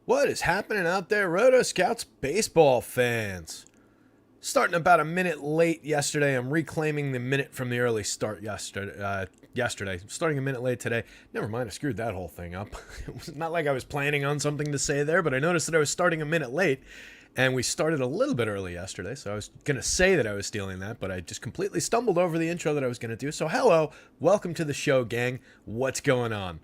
What is happening out there, rotoscouts baseball fans? Starting about a minute late yesterday. I'm reclaiming the minute from the early start yesterday. Starting a minute late today. Never mind, I screwed that whole thing up. It was not like I was planning on something to say there, but I noticed that I was starting a minute late, and we started a little bit early yesterday, so I was going to say that I was stealing that, but I just completely stumbled over the intro that I was going to do. So hello, welcome to the show, gang. What's going on?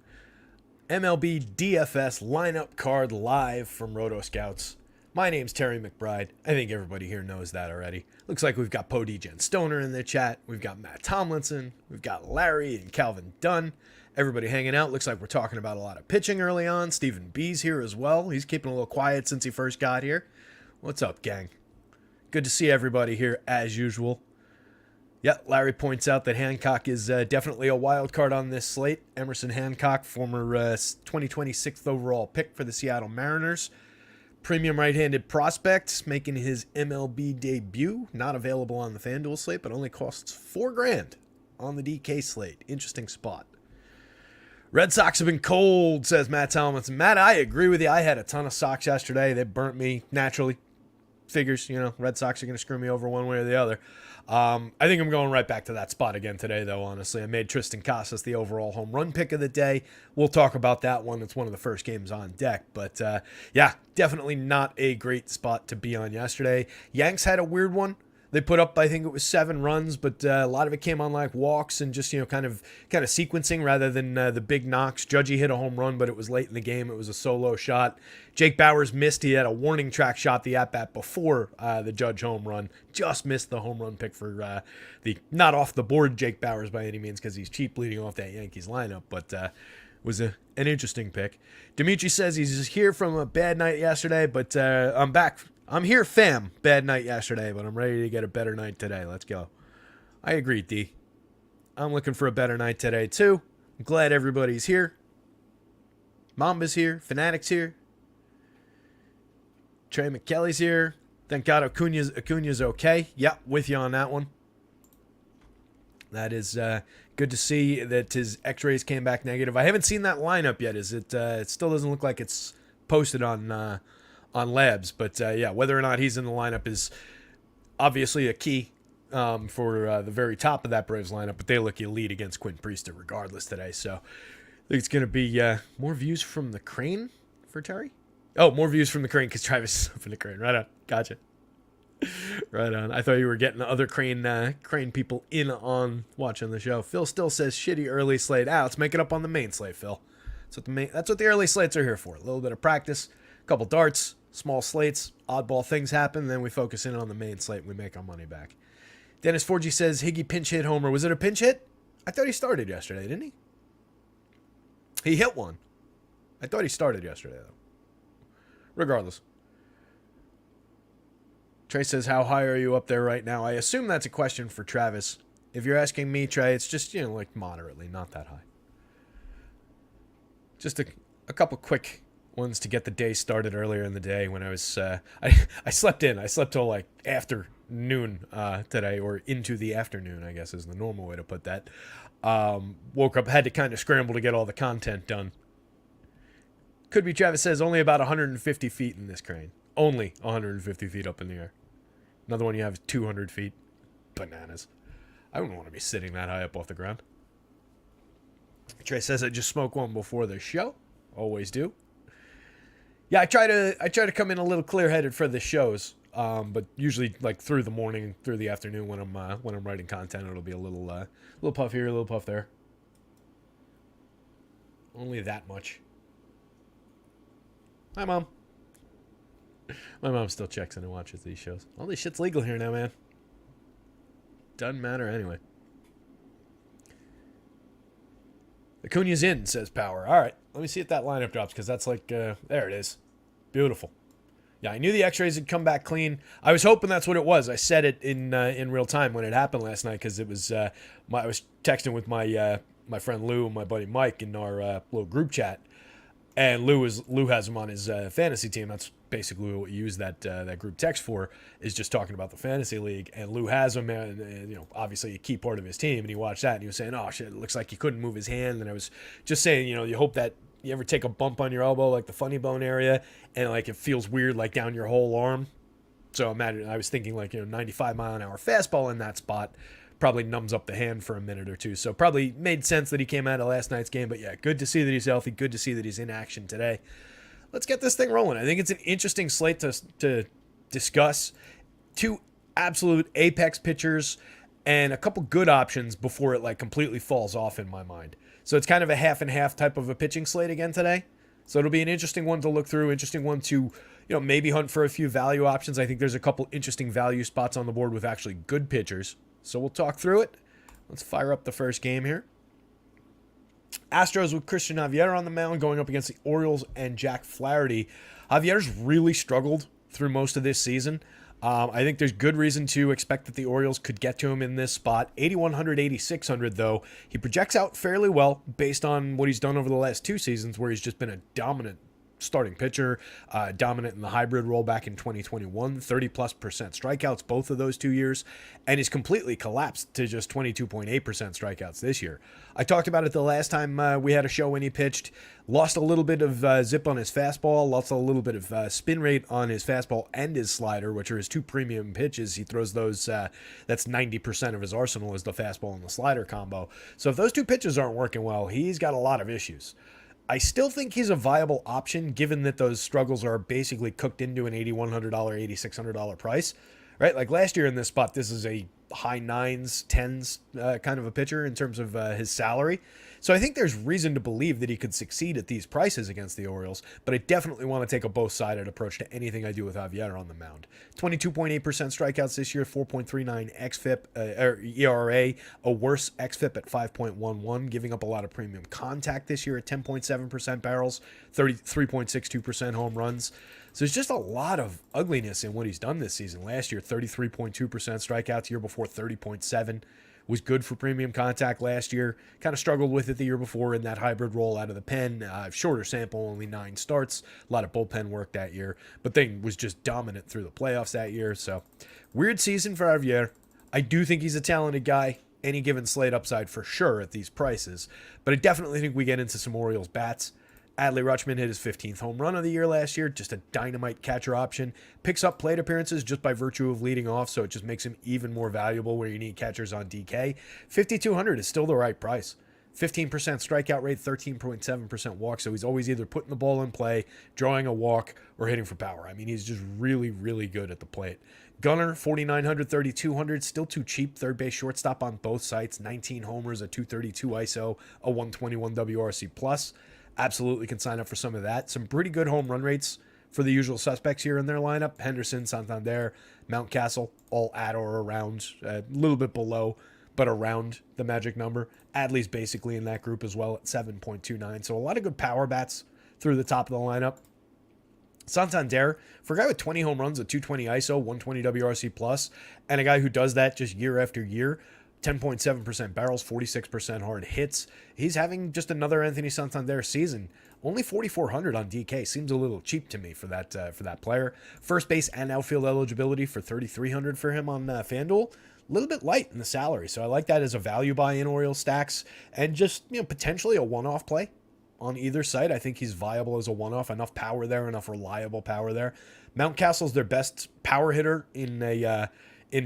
MLB DFS Lineup Card live from Rotoscouts. My name's Terry McBride. I think everybody here knows that already. Looks like we've got Poe Jen Stoner in the chat. We've got Matt Tomlinson. We've got Larry and Calvin Dunn. Everybody hanging out. Looks like we're talking about a lot of pitching early on. Stephen B's here as well. He's keeping a little quiet since he first got here. What's up, gang? Good to see everybody here as usual. Yeah, Larry points out that Hancock is definitely a wild card on this slate. Emerson Hancock, former 2026th overall pick for the Seattle Mariners. Premium right-handed prospect, making his MLB debut. Not available on the FanDuel slate, but only costs $4,000 on the DK slate. Interesting spot. Red Sox have been cold, says Matt Tomlinson. Matt, I agree with you. I had a ton of Sox yesterday. They burnt me naturally. Figures, Red Sox are going to screw me over one way or the other. I think I'm going right back to that spot again today, though, honestly. I made Tristan Casas the overall home run pick of the day. We'll talk about that one. It's one of the first games on deck. But, yeah, definitely not a great spot to be on yesterday. Yanks had a weird one. They put up, I think it was 7 runs, but a lot of it came on like walks and just, kind of sequencing rather than the big knocks. Judgy hit a home run, but it was late in the game. It was a solo shot. Jake Bauers missed. He had a warning track shot the at-bat before the Judge home run. Just missed the home run pick for the not off the board Jake Bauers by any means because he's cheap leading off that Yankees lineup, but was an interesting pick. Dimitri says he's here from a bad night yesterday, but I'm back. I'm here, fam. Bad night yesterday, but I'm ready to get a better night today. Let's go. I agree, D. I'm looking for a better night today, too. I'm glad everybody's here. Mamba's here. Fanatic's here. Trey McKelly's here. Thank God Acuna's okay. Yep, with you on that one. That is good to see that his x-rays came back negative. I haven't seen that lineup yet. It still doesn't look like it's posted on labs, but yeah, whether or not he's in the lineup is obviously a key for the very top of that Braves lineup, but they look elite against Quinn Priester regardless today, so I think it's going to be more views from the crane for Terry? Oh, more views from the crane because Travis is up in the crane. Right on. Gotcha. Right on. I thought you were getting the other crane people in on watching the show. Phil still says shitty early slate. Let's make it up on the main slate, Phil. That's what the early slates are here for. A little bit of practice, a couple darts, small slates, oddball things happen, then we focus in on the main slate and we make our money back. Dennis Forgy says Higgy pinch hit homer. Was it a pinch hit? I thought he started yesterday, didn't he? He hit one. I thought he started yesterday, though. Regardless. Trey says, how high are you up there right now? I assume that's a question for Travis. If you're asking me, Trey, it's just, like moderately, not that high. Just a couple quick ones to get the day started earlier in the day when I was I slept in. I slept till like afternoon today, or into the afternoon, I guess is the normal way to put that. Woke up, had to kind of scramble to get all the content done. Could be Travis says only about 150 feet in this crane. Only 150 feet up in the air. Another one you have is 200 feet. Bananas. I wouldn't want to be sitting that high up off the ground. Trey says I just smoked one before the show. Always do. Yeah, I try to come in a little clear-headed for the shows, but usually like through the morning, through the afternoon when I'm writing content, it'll be a little puff here, a little puff there. Only that much. Hi, Mom. My mom still checks in and watches these shows. All this shit's legal here now, man. Doesn't matter anyway. Acuna's in, says Power. All right, let me see if that lineup drops, because that's like, there it is. Beautiful. Yeah, I knew the x-rays had come back clean. I was hoping that's what it was. I said it in real time when it happened last night, because it was, I was texting with my friend Lou and my buddy Mike in our little group chat, and Lou has him on his fantasy team. That's basically what we use that group text for, is just talking about the fantasy league. And Lou has him, and obviously a key part of his team. And he watched that, and he was saying, "Oh shit, it looks like he couldn't move his hand." And I was just saying, you hope that You ever take a bump on your elbow, like the funny bone area, and like it feels weird, like down your whole arm? So imagine, I was thinking like, 95-mile-an-hour fastball in that spot probably numbs up the hand for a minute or two. So probably made sense that he came out of last night's game. But yeah, good to see that he's healthy. Good to see that he's in action today. Let's get this thing rolling. I think it's an interesting slate to discuss. Two absolute apex pitchers and a couple good options before it like completely falls off in my mind. So it's kind of a half and half type of a pitching slate again today. So it'll be an interesting one to look through, interesting one to, maybe hunt for a few value options. I think there's a couple interesting value spots on the board with actually good pitchers. So we'll talk through it. Let's fire up the first game here. Astros with Christian Javier on the mound going up against the Orioles and Jack Flaherty. Javier's really struggled through most of this season. I think there's good reason to expect that the Orioles could get to him in this spot. 8,100, 8,600, though. He projects out fairly well based on what he's done over the last two seasons, where he's just been a dominant starting pitcher, dominant in the hybrid role back in 2021, 30+% strikeouts both of those 2 years, and he's completely collapsed to just 22.8% strikeouts this year. I talked about it the last time we had a show when he pitched. Lost a little bit of zip on his fastball, lost a little bit of spin rate on his fastball and his slider, which are his two premium pitches. He throws those, that's 90% of his arsenal is the fastball and the slider combo. So if those two pitches aren't working well, he's got a lot of issues. I still think he's a viable option given that those struggles are basically cooked into an $8,100, $8,600 price, right? Like last year in this spot, this is a high nines, tens kind of a pitcher in terms of his salary. So I think there's reason to believe that he could succeed at these prices against the Orioles, but I definitely want to take a both-sided approach to anything I do with Javier on the mound. 22.8% strikeouts this year, 4.39 xFIP, or ERA, a worse xFIP at 5.11, giving up a lot of premium contact this year at 10.7% barrels, 33.62% home runs. So there's just a lot of ugliness in what he's done this season. Last year, 33.2% strikeouts, year before 30.7%. Was good for premium contact last year. Kind of struggled with it the year before in that hybrid role out of the pen. Shorter sample, only 9 starts. A lot of bullpen work that year. But then was just dominant through the playoffs that year. So, weird season for Javier. I do think he's a talented guy. Any given slate upside for sure at these prices. But I definitely think we get into some Orioles bats. Adley Rutschman hit his 15th home run of the year last year, just a dynamite catcher option. Picks up plate appearances just by virtue of leading off, so it just makes him even more valuable where you need catchers on DK. 5,200 is still the right price. 15% strikeout rate, 13.7% walk, so he's always either putting the ball in play, drawing a walk, or hitting for power. I mean, he's just really, really good at the plate. Gunnar, 4,900, 3,200, still too cheap. Third base shortstop on both sites, 19 homers, a 232 ISO, a 121 WRC+. Absolutely can sign up for some of that. Some pretty good home run rates for the usual suspects here in their lineup. Henderson, Santander, Mountcastle, all at or around, a little bit below, but around the magic number. Adley's basically in that group as well at 7.29. So a lot of good power bats through the top of the lineup. Santander, for a guy with 20 home runs, a 220 ISO, 120 WRC+, and a guy who does that just year after year, 10.7% barrels, 46% hard hits. He's having just another Anthony Santander season. Only 4,400 on DK seems a little cheap to me for that player. First base and outfield eligibility for 3,300 for him on FanDuel. A little bit light in the salary, so I like that as a value buy in Orioles stacks and just potentially a one-off play on either side. I think he's viable as a one-off. Enough power there, enough reliable power there. Mountcastle's their best power hitter in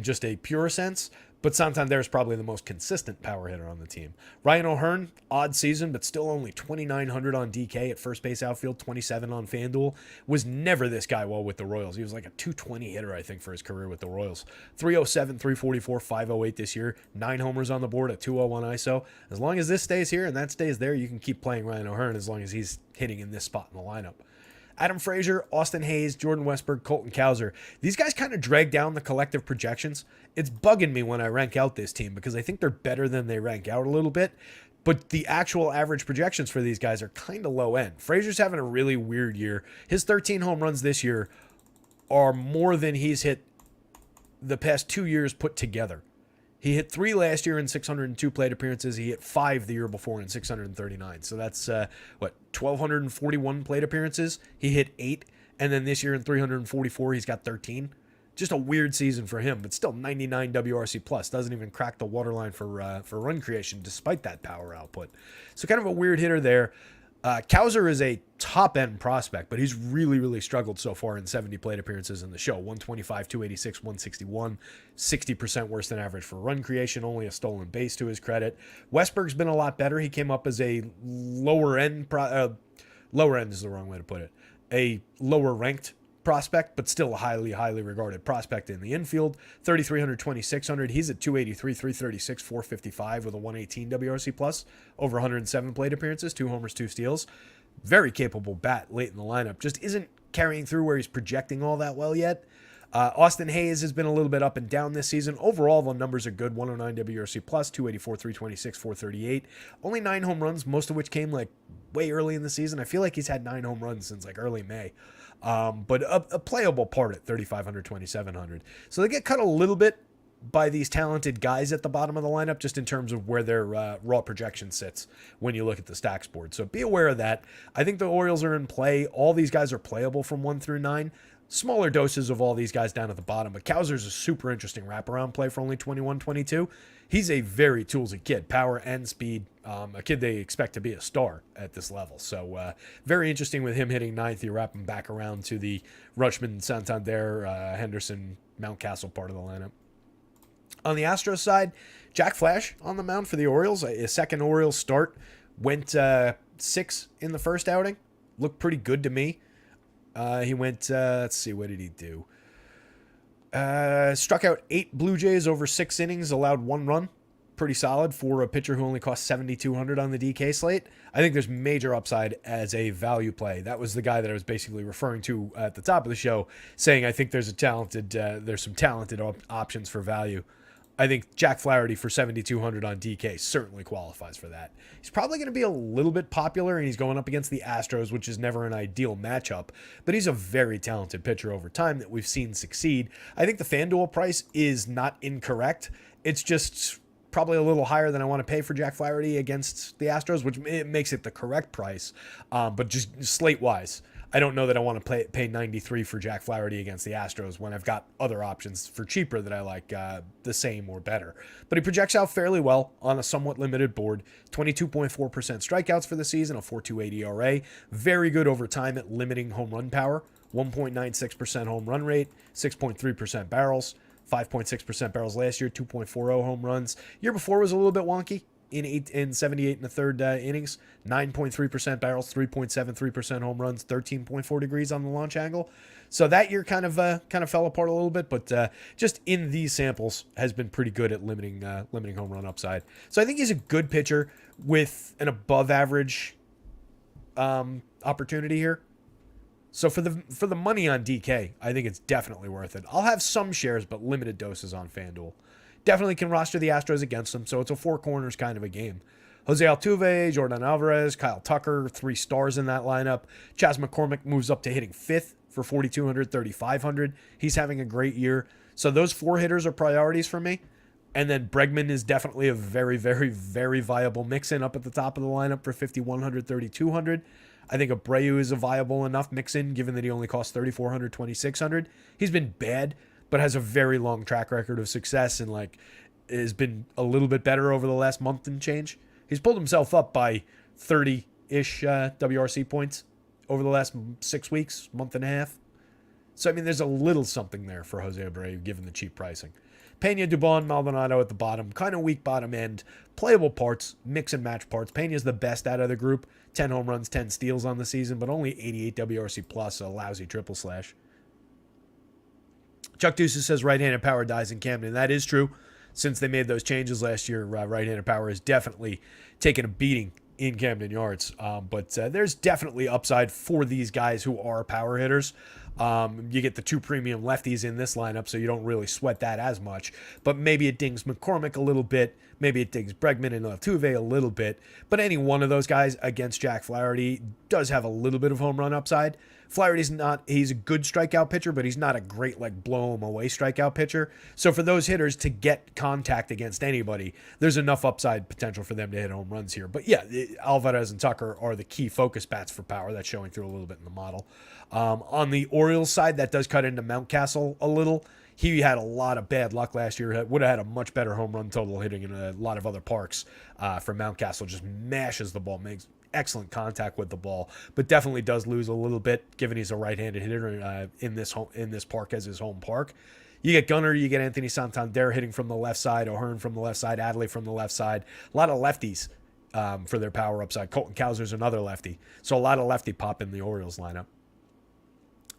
just a pure sense. But Santander is probably the most consistent power hitter on the team. Ryan O'Hearn, odd season, but still only 2,900 on DK at first base outfield, 27 on FanDuel. Was never this guy well with the Royals. He was like a 220 hitter, I think, for his career with the Royals. 307, 344, 508 this year. 9 homers on the board at 201 ISO. As long as this stays here and that stays there, you can keep playing Ryan O'Hearn as long as he's hitting in this spot in the lineup. Adam Frazier, Austin Hayes, Jordan Westberg, Colton Cowser. These guys kind of drag down the collective projections. It's bugging me when I rank out this team because I think they're better than they rank out a little bit. But the actual average projections for these guys are kind of low end. Frazier's having a really weird year. His 13 home runs this year are more than he's hit the past 2 years put together. He hit 3 last year in 602 plate appearances. He hit 5 the year before in 639. So that's, 1,241 plate appearances. He hit 8. And then this year in 344, he's got 13. Just a weird season for him, but still 99 WRC plus. Doesn't even crack the waterline for run creation despite that power output. So kind of a weird hitter there. Cowser is a top-end prospect, but he's really, really struggled so far in 70 plate appearances in the show. 125, 286, 161, 60% worse than average for run creation, only a stolen base to his credit. Westberg's been a lot better. He came up as a lower-end, lower end is the wrong way to put it, a lower-ranked prospect, but still a highly, highly regarded prospect in the infield. 3,300, 2,600. He's at 283, 336, 455 with a 118 WRC plus, over 107 plate appearances, 2 homers, 2 steals. Very capable bat late in the lineup. Just isn't carrying through where he's projecting all that well yet. Austin Hayes has been a little bit up and down this season. Overall, the numbers are good. 109 WRC plus, 284, 326, 438. Only 9 home runs, most of which came like way early in the season. I feel like he's had 9 home runs since like early May. But a playable part at 3,500, 2,700. So they get cut a little bit by these talented guys at the bottom of the lineup, just in terms of where their raw projection sits when you look at the stacks board. So be aware of that. I think the Orioles are in play. All these guys are playable from 1 through 9. Smaller doses of all these guys down at the bottom, but Cowser's a super interesting wraparound play for only 21, 22. He's a very toolsy kid, power and speed, a kid they expect to be a star at this level. So very interesting with him hitting 9th. You wrap him back around to the Rutschman, Santander, Henderson, Mountcastle part of the lineup. On the Astros side, Jack Flash on the mound for the Orioles. A second Orioles start. Went 6 in the first outing. Looked pretty good to me. He went, let's see, what did he do? Struck out 8 Blue Jays over 6 innings, allowed 1 run. Pretty solid for a pitcher who only cost 7,200 on the DK slate. I think there's major upside as a value play. That was the guy that I was basically referring to at the top of the show, saying I think there's some talented options for value. I think Jack Flaherty for 7,200 on DK certainly qualifies for that. He's probably going to be a little bit popular, and he's going up against the Astros, which is never an ideal matchup, but he's a very talented pitcher over time that we've seen succeed. I think the FanDuel price is not incorrect. It's just probably a little higher than I want to pay for Jack Flaherty against the Astros, which it makes it the correct price, but just slate-wise, I don't know that I want to pay 93 for Jack Flaherty against the Astros when I've got other options for cheaper that I like the same or better. But he projects out fairly well on a somewhat limited board. 22.4% strikeouts for the season, a 4.28 ERA. Very good over time at limiting home run power. 1.96% home run rate, 6.3% barrels, 5.6% barrels last year, 2.40 home runs. Year before was a little bit wonky. In 78 and a third innings, 9.3% barrels, 3.73% home runs, 13.4 degrees on the launch angle. So that year kind of fell apart a little bit, but just in these samples has been pretty good at limiting home run upside. So I think he's a good pitcher with an above average opportunity here. So for the money on DK, I think it's definitely worth it. I'll have some shares, but limited doses on FanDuel. Definitely can roster the Astros against them, so it's a 4 corners kind of a game. Jose Altuve, Jordan Alvarez, Kyle Tucker, 3 stars in that lineup. Chas McCormick moves up to hitting 5th for 4,200, 3,500. He's having a great year. So those 4 hitters are priorities for me. And then Bregman is definitely a very, very, very viable mix-in up at the top of the lineup for 5,100, 3,200. I think Abreu is a viable enough mix-in, given that he only costs 3,400, 2,600. He's been bad, but has a very long track record of success and has been a little bit better over the last month and change. He's pulled himself up by 30-ish WRC points over the last 6 weeks, month and a half. So, I mean, there's a little something there for Jose Abreu, given the cheap pricing. Pena, Dubon, Maldonado at the bottom, kind of weak bottom end, playable parts, mix and match parts. Pena's the best out of the group, 10 home runs, 10 steals on the season, but only 88 WRC plus, a lousy triple slash. Chuck Deuces says right-handed power dies in Camden. That is true. Since they made those changes last year, right-handed power has definitely taken a beating in Camden Yards. But there's definitely upside for these guys who are power hitters. You get the 2 premium lefties in this lineup, so you don't really sweat that as much. But maybe it dings McCormick a little bit. Maybe it dings Bregman and Altuve a little bit. But any one of those guys against Jack Flaherty does have a little bit of home run upside. Flaherty's he's a good strikeout pitcher, but he's not a great, blow him away strikeout pitcher. So for those hitters to get contact against anybody, there's enough upside potential for them to hit home runs here. But yeah, Alvarez and Tucker are the key focus bats for power. That's showing through a little bit in the model. On the Orioles side, that does cut into Mountcastle a little. He had a lot of bad luck last year. Would have had a much better home run total hitting in a lot of other parks for Mountcastle. Just mashes the ball, makes excellent contact with the ball, but definitely does lose a little bit given he's a right-handed hitter in this park as his home park. You get Gunnar, you get Anthony Santander hitting from the left side, O'Hearn from the left side, Adley from the left side. A lot of lefties for their power upside. Colton Cowser's another lefty. So a lot of lefty pop in the Orioles lineup.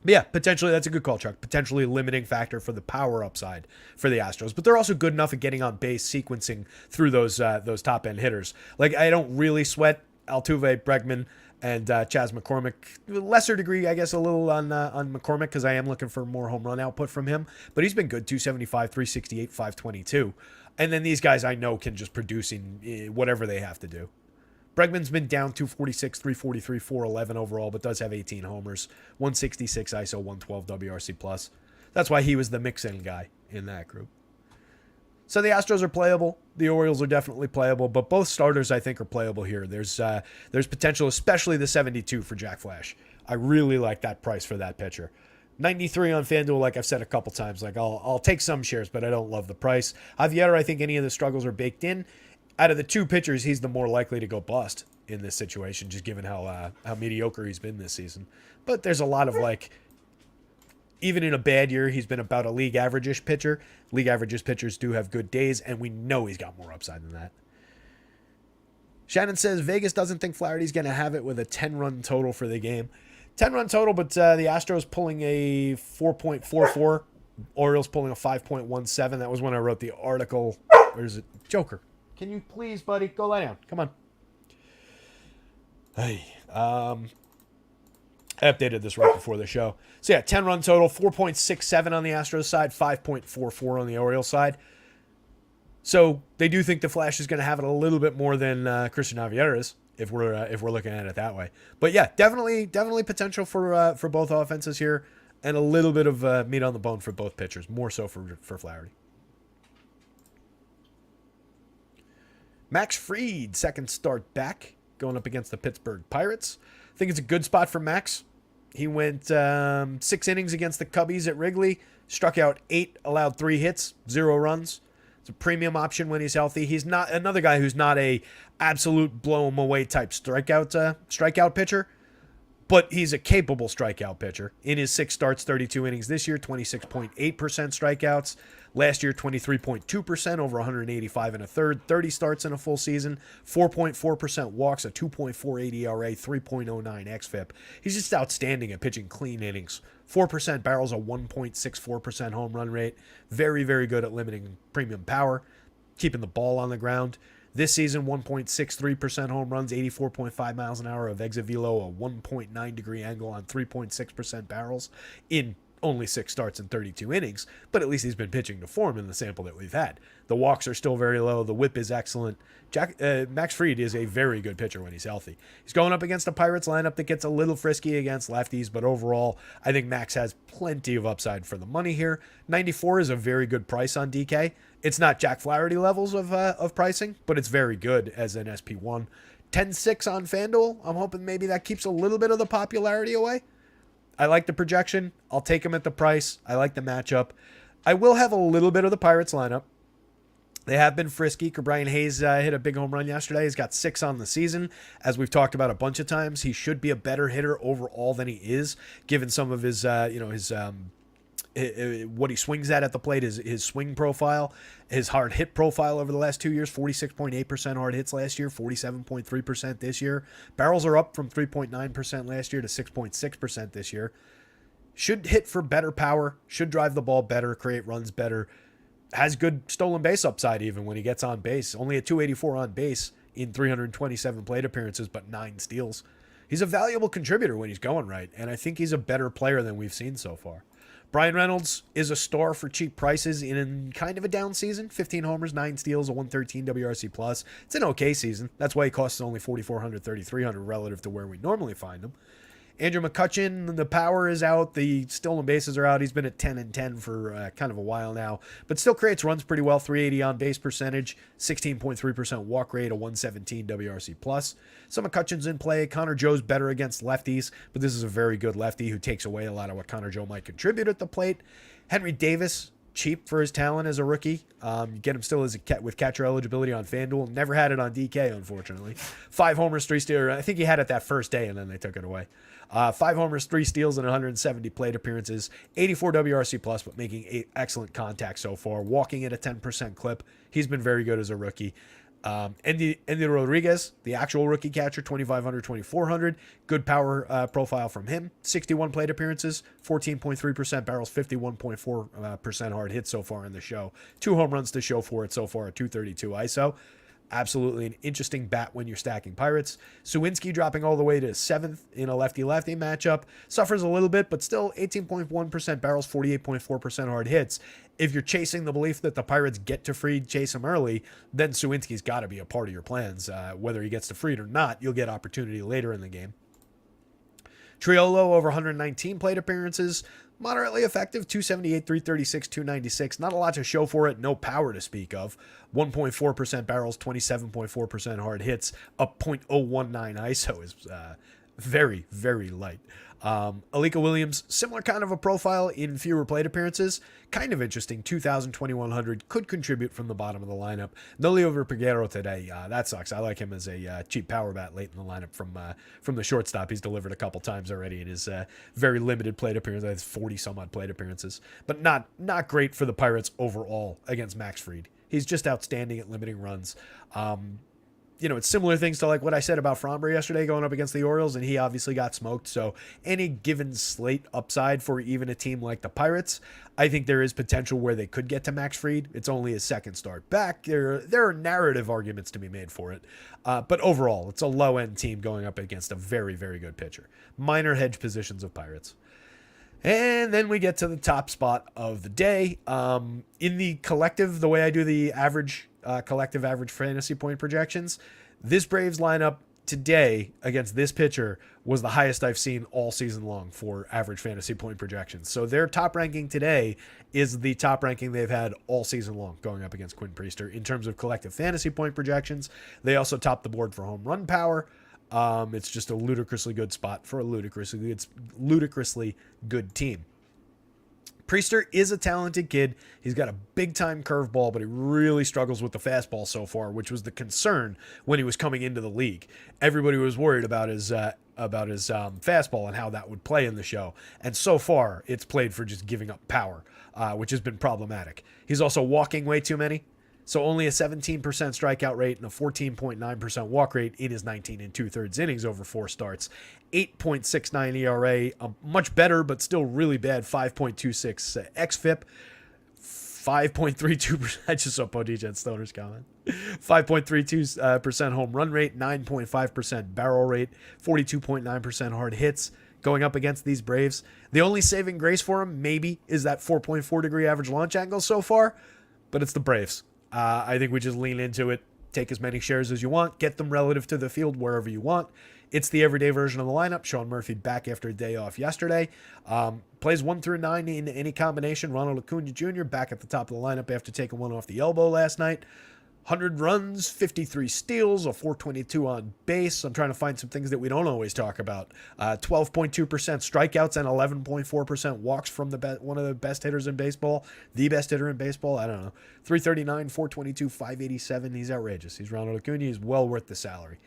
But yeah, potentially that's a good call, Chuck. Potentially a limiting factor for the power upside for the Astros. But they're also good enough at getting on base, sequencing through those top-end hitters. Like, I don't really sweat Altuve, Bregman, and Chas McCormick. Lesser degree, I guess, a little on McCormick because I am looking for more home run output from him. But he's been good, 275, 368, 522. And then these guys I know can just produce in whatever they have to do. Bregman's been down 246, 343, 411 overall, but does have 18 homers, 166 ISO, 112 WRC+. That's why he was the mix-in guy in that group. So the Astros are playable. The Orioles are definitely playable, but both starters I think are playable here. There's potential, especially the 72 for Jack Flash. I really like that price for that pitcher. 93 on FanDuel, like I've said a couple times. Like I'll take some shares, but I don't love the price. Javier, I think any of the struggles are baked in. Out of the two pitchers, he's the more likely to go bust in this situation, just given how mediocre he's been this season. But there's a lot of even in a bad year, he's been about a league average-ish pitcher. League average pitchers do have good days, and we know he's got more upside than that. Shannon says Vegas doesn't think Flaherty's going to have it with a 10-run total for the game. 10-run total, but the Astros pulling a 4.44. Orioles pulling a 5.17. That was when I wrote the article. Where's it? Joker. Can you please, buddy, go lie down? Come on. Hey, I updated this right before the show. So yeah, 10-run total, 4.67 on the Astros side, 5.44 on the Orioles side. So they do think the Flash is going to have it a little bit more than Christian Javier is, if we're looking at it that way. But yeah, definitely potential for both offenses here, and a little bit of meat on the bone for both pitchers, more so for Flaherty. Max Fried, second start back, going up against the Pittsburgh Pirates. I think it's a good spot for Max. He went 6 innings against the Cubbies at Wrigley, struck out 8, allowed 3 hits, 0 runs. It's a premium option when he's healthy. He's not another guy who's not a absolute blow him away type strikeout pitcher, but he's a capable strikeout pitcher. In his 6 starts, 32 innings this year, 26.8% strikeouts. Last year, 23.2% over 185 and a third, 30 starts in a full season, 4.4% walks, a 2.48 ERA, 3.09 xFIP. He's just outstanding at pitching clean innings. 4% barrels, a 1.64% home run rate. Very, very good at limiting premium power, keeping the ball on the ground. This season, 1.63% home runs, 84.5 miles an hour of exit velo, a 1.9 degree angle on 3.6% barrels in only 6 starts and 32 innings, but at least he's been pitching to form in the sample that we've had. The walks are still very low. The whip is excellent. Max Fried is a very good pitcher when he's healthy. He's going up against a Pirates lineup that gets a little frisky against lefties, but overall, I think Max has plenty of upside for the money here. 94 is a very good price on DK. It's not Jack Flaherty levels of pricing, but it's very good as an SP1. 10-6 on FanDuel. I'm hoping maybe that keeps a little bit of the popularity away. I like the projection. I'll take him at the price. I like the matchup. I will have a little bit of the Pirates lineup. They have been frisky. Brian Hayes hit a big home run yesterday. He's got 6 on the season. As we've talked about a bunch of times, he should be a better hitter overall than he is, given some of his, what he swings at the plate, his swing profile, his hard hit profile over the last 2 years, 46.8% hard hits last year, 47.3% this year. Barrels are up from 3.9% last year to 6.6% this year. Should hit for better power, should drive the ball better, create runs better. Has good stolen base upside even when he gets on base. Only a 284 on base in 327 plate appearances, but 9 steals. He's a valuable contributor when he's going right, and I think he's a better player than we've seen so far. Brian Reynolds is a star for cheap prices in kind of a down season. 15 homers, 9 steals, a 113 WRC+. It's an okay season. That's why he costs only $4,400, $3,300 relative to where we normally find him. Andrew McCutchen, the power is out. The stolen bases are out. He's been at 10-10 for kind of a while now, but still creates runs pretty well. 380 on base percentage, 16.3% walk rate, a 117 WRC+. So McCutchen's in play. Connor Joe's better against lefties, but this is a very good lefty who takes away a lot of what Connor Joe might contribute at the plate. Henry Davis, cheap for his talent as a rookie. You get him still as with catcher eligibility on FanDuel. Never had it on DK, unfortunately. 5 homers, 3 steals. I think he had it that first day, and then they took it away. 5 homers, 3 steals, and 170 plate appearances. 84 WRC plus, but making excellent contact so far. Walking at a 10% clip. He's been very good as a rookie. Andy Rodriguez, the actual rookie catcher, 2,500, 2,400. Good power profile from him. 61 plate appearances, 14.3% barrels, 51.4% hard hits so far in the show. 2 home runs to show for it so far at 232 ISO. Absolutely an interesting bat when you're stacking Pirates. Suwinski dropping all the way to 7th in a lefty-lefty matchup. Suffers a little bit, but still 18.1% barrels, 48.4% hard hits. If you're chasing the belief that the Pirates get to Fried, chase him early, then Suwinski's got to be a part of your plans. Whether he gets to Fried or not, you'll get opportunity later in the game. Triolo over 119 plate appearances. Moderately effective, 278, 336, 296. Not a lot to show for it. No power to speak of. 1.4% barrels, 27.4% hard hits. A .019 ISO is very, very light. Alika Williams, similar kind of a profile in fewer plate appearances. Kind of interesting. 2,000, 2,100. Could contribute from the bottom of the lineup. No Leo Verpiguero today. That sucks. I like him as a cheap power bat late in the lineup from the shortstop. He's delivered a couple times already in his very limited plate appearance. That's 40 some odd plate appearances. But not great for the Pirates overall against Max Fried. He's just outstanding at limiting runs. It's similar things to like what I said about Framber yesterday going up against the Orioles, and he obviously got smoked. So any given slate upside for even a team like the Pirates, I think there is potential where they could get to Max Fried. It's only his second start back. There are narrative arguments to be made for it. But overall, it's a low-end team going up against a very, very good pitcher. Minor hedge positions of Pirates. And then we get to the top spot of the day. In the collective, the way I do the collective average fantasy point projections, this Braves lineup today against this pitcher was the highest I've seen all season long for average fantasy point projections. So their top ranking today is the top ranking they've had all season long going up against Quinn Priester in terms of collective fantasy point projections. They also topped the board for home run power. It's just a ludicrously good spot for a ludicrously good team. Priester is a talented kid. He's got a big-time curveball, but he really struggles with the fastball so far, which was the concern when he was coming into the league. Everybody was worried about his fastball and how that would play in the show. And so far, it's played for just giving up power, which has been problematic. He's also walking way too many. So only a 17% strikeout rate and a 14.9% walk rate in his 19 2/3 innings over 4 starts. 8.69 ERA, much better, but still really bad. 5.26 xFIP. 5.32%. I just saw Podija Stoner's comment. 5.32% home run rate, 9.5% barrel rate, 42.9% hard hits. Going up against these Braves, the only saving grace for him maybe is that 4.4 degree average launch angle so far, but it's the Braves. I think we just lean into it, take as many shares as you want, get them relative to the field wherever you want. It's the everyday version of the lineup. Sean Murphy back after a day off yesterday. Plays 1 through 9 in any combination. Ronald Acuna Jr. back at the top of the lineup after taking one off the elbow last night. 100 runs, 53 steals, a 422 on base. I'm trying to find some things that we don't always talk about. 12.2% strikeouts and 11.4% walks from one of the best hitters in baseball. The best hitter in baseball. I don't know. 339, 422, 587. He's outrageous. He's Ronald Acuna. He's well worth the salary.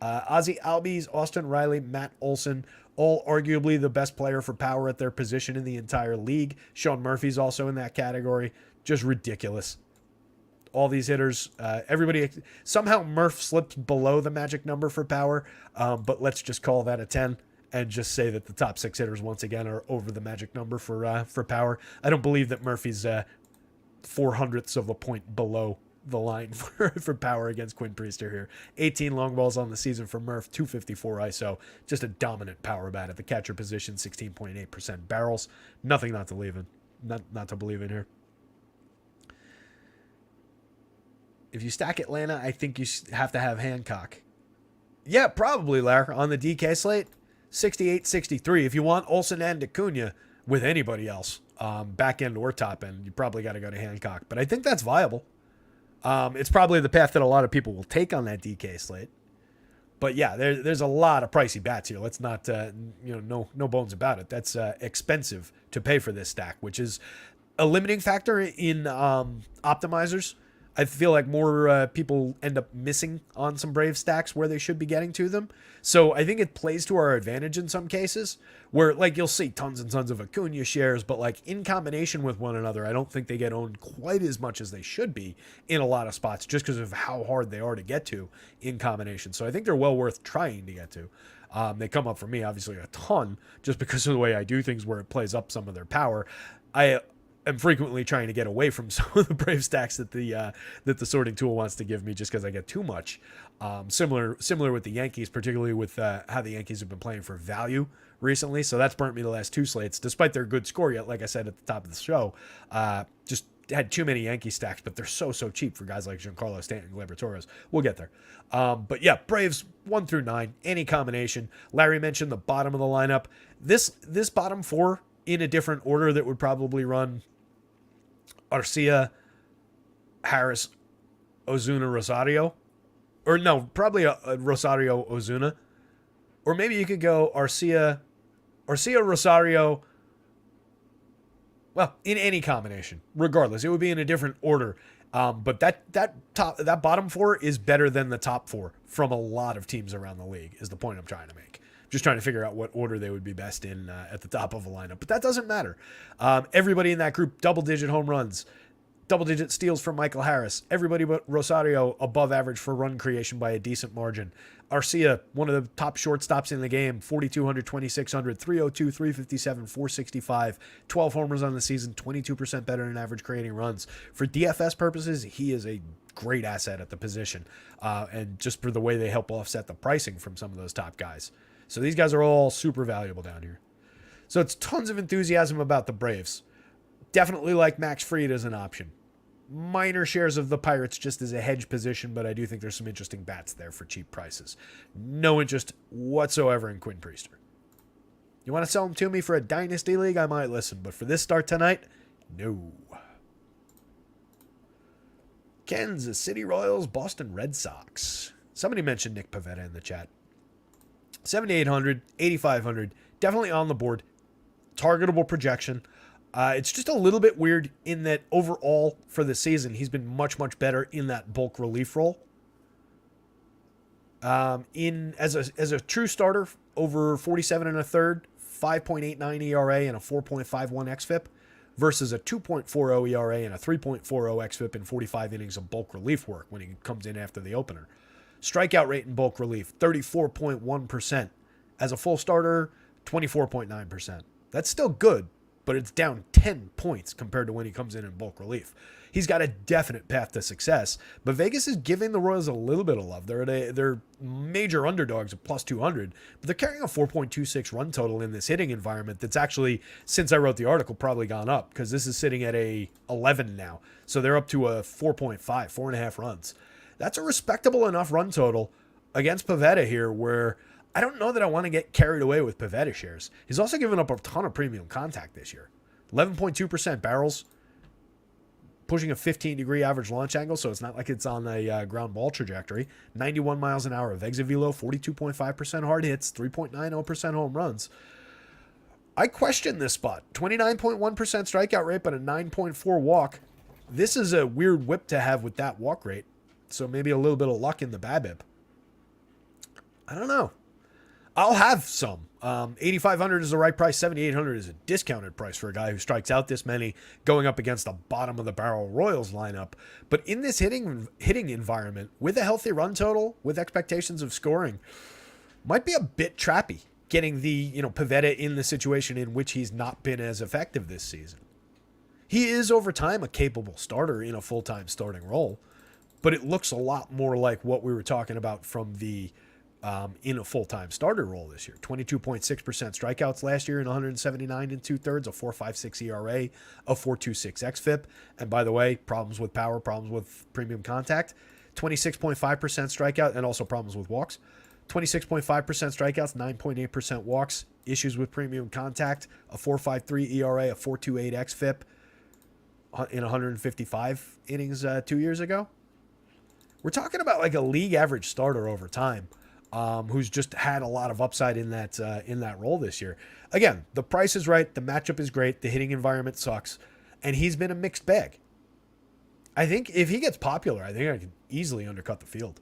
Ozzie Albies, Austin Riley, Matt Olson, all arguably the best player for power at their position in the entire league. Sean Murphy's also in that category. Just ridiculous. All these hitters, everybody, somehow Murph slipped below the magic number for power, but let's just call that a 10 and just say that the top 6 hitters once again are over the magic number for power. I don't believe that Murphy's 0.04 of a point below the line for power against Quinn Priester here. 18 long balls on the season for Murph, 254 ISO, just a dominant power bat at the catcher position, 16.8% barrels. Nothing not to believe in. Not to believe in here. If you stack Atlanta, I think you have to have Hancock. Yeah, probably, Larry, on the DK slate. 68-63. If you want Olsen and Acuna with anybody else, back end or top end, you probably got to go to Hancock. But I think that's viable. It's probably the path that a lot of people will take on that DK slate. But yeah, there's a lot of pricey bats here. Let's not, no bones about it. That's expensive to pay for this stack, which is a limiting factor in optimizers. I feel like more people end up missing on some Brave stacks where they should be getting to them. So I think it plays to our advantage in some cases where like you'll see tons and tons of Acuna shares, but like in combination with one another, I don't think they get owned quite as much as they should be in a lot of spots just because of how hard they are to get to in combination. So I think they're well worth trying to get to. They come up for me, obviously, a ton just because of the way I do things where it plays up some of their power. I am frequently trying to get away from some of the Brave stacks that the sorting tool wants to give me just because I get too much. Similar with the Yankees, particularly with how the Yankees have been playing for value recently. So that's burnt me the last two slates, despite their good score yet, like I said at the top of the show. Just had too many Yankee stacks, but they're so cheap for guys like Giancarlo Stanton and Gleyber Torres. We'll get there. But yeah, Braves 1 through 9, any combination. Larry mentioned the bottom of the lineup. This bottom four in a different order that would probably run Arcia, Harris, Ozuna, Rosario. Or no, probably a Rosario, Ozuna. Or maybe you could go Arcia, Rosario. Well, in any combination, regardless, it would be in a different order. But that bottom four is better than the top four from a lot of teams around the league, is the point I'm trying to make. Just trying to figure out what order they would be best in at the top of a lineup. But that doesn't matter. Everybody in that group, double-digit home runs, double-digit steals from Michael Harris. Everybody but Rosario above average for run creation by a decent margin. Arcia, one of the top shortstops in the game, 4,200, 2,600, 302, 357, 465, 12 homers on the season, 22% better than average creating runs. For DFS purposes, he is a great asset at the position. And just for the way they help offset the pricing from some of those top guys. So these guys are all super valuable down here. So it's tons of enthusiasm about the Braves. Definitely like Max Fried as an option. Minor shares of the Pirates just as a hedge position, but I do think there's some interesting bats there for cheap prices. No interest whatsoever in Quinn Priester. You want to sell him to me for a dynasty league? I might listen, but for this start tonight, no. Kansas City Royals, Boston Red Sox. Somebody mentioned Nick Pivetta in the chat. 7,800, 8,500, definitely on the board. Targetable projection. It's just a little bit weird in that overall for the season, he's been much better in that bulk relief role. As a true starter, over 47 and a third, 5.89 ERA and a 4.51 xFIP versus a 2.40 ERA and a 3.40 xFIP in 45 innings of bulk relief work when he comes in after the opener. Strikeout rate in bulk relief, 34.1%. As a full starter, 24.9%. That's still good, but it's down 10 points compared to when he comes in bulk relief. He's got a definite path to success, but Vegas is giving the Royals a little bit of love. They're major underdogs at plus 200, but they're carrying a 4.26 run total in this hitting environment that's actually, since I wrote the article, probably gone up because this is sitting at a 11 now. So they're up to a 4.5, 4.5 runs. That's a respectable enough run total against Pivetta here where I don't know that I want to get carried away with Pivetta shares. He's also given up a ton of premium contact this year. 11.2% barrels, pushing a 15-degree average launch angle, so it's not like it's on a ground ball trajectory. 91 miles an hour of exit velo, 42.5% hard hits, 3.90% home runs. I question this spot. 29.1% strikeout rate, but a 9.4 walk. This is a weird whip to have with that walk rate. So maybe a little bit of luck in the BABIP. I don't know. I'll have some. 8,500 is the right price. 7,800 is a discounted price for a guy who strikes out this many going up against the bottom of the barrel Royals lineup. But in this hitting environment, with a healthy run total, with expectations of scoring, might be a bit trappy getting the Pivetta in the situation in which he's not been as effective this season. He is over time a capable starter in a full-time starting role. But it looks a lot more like what we were talking about from the in a full-time starter role this year. 22.6% strikeouts last year in 179 and 2/3, a 4.56 ERA, a 4.26 xFIP. And by the way, problems with power, problems with premium contact. 26.5% strikeout and also problems with walks. 26.5% strikeouts, 9.8% walks, issues with premium contact, a 4.53 ERA, a 4.28 xFIP in 155 innings 2 years ago. We're talking about like a league average starter over time, who's just had a lot of upside in that role this year. Again, the price is right. The matchup is great. The hitting environment sucks. and he's been a mixed bag. I think if he gets popular, I think I can easily undercut the field.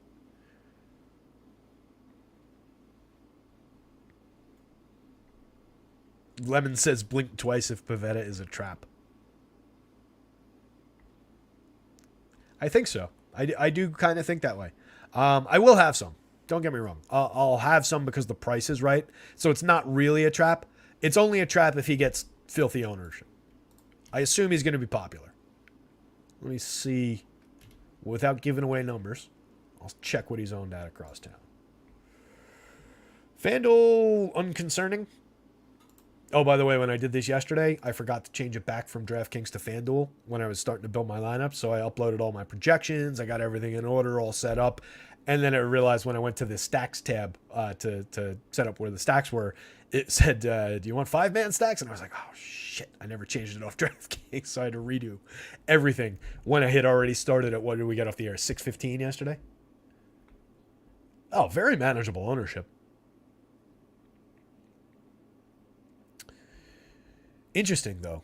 Lemon says blink twice if Pivetta is a trap. I think so. I do kind of think that way. I will have some. Don't get me wrong. I'll have some because the price is right. So it's not really a trap. It's only a trap if he gets filthy ownership. I assume he's going to be popular. Let me see. Without giving away numbers, I'll check what he's owned at across town. FanDuel, unconcerning. Oh, by the way, when I did this yesterday, I forgot to change it back from DraftKings to FanDuel when I was starting to build my lineup. So I uploaded all my projections. I got everything in order, all set up. And then I realized when I went to the stacks tab to set up where the stacks were, it said, do you want 5-man stacks? And I was like, oh, shit. I never changed it off DraftKings. So I had to redo everything when I had already started at, what did we get off the air, 6:15 yesterday? Oh, very manageable ownership. Interesting, though.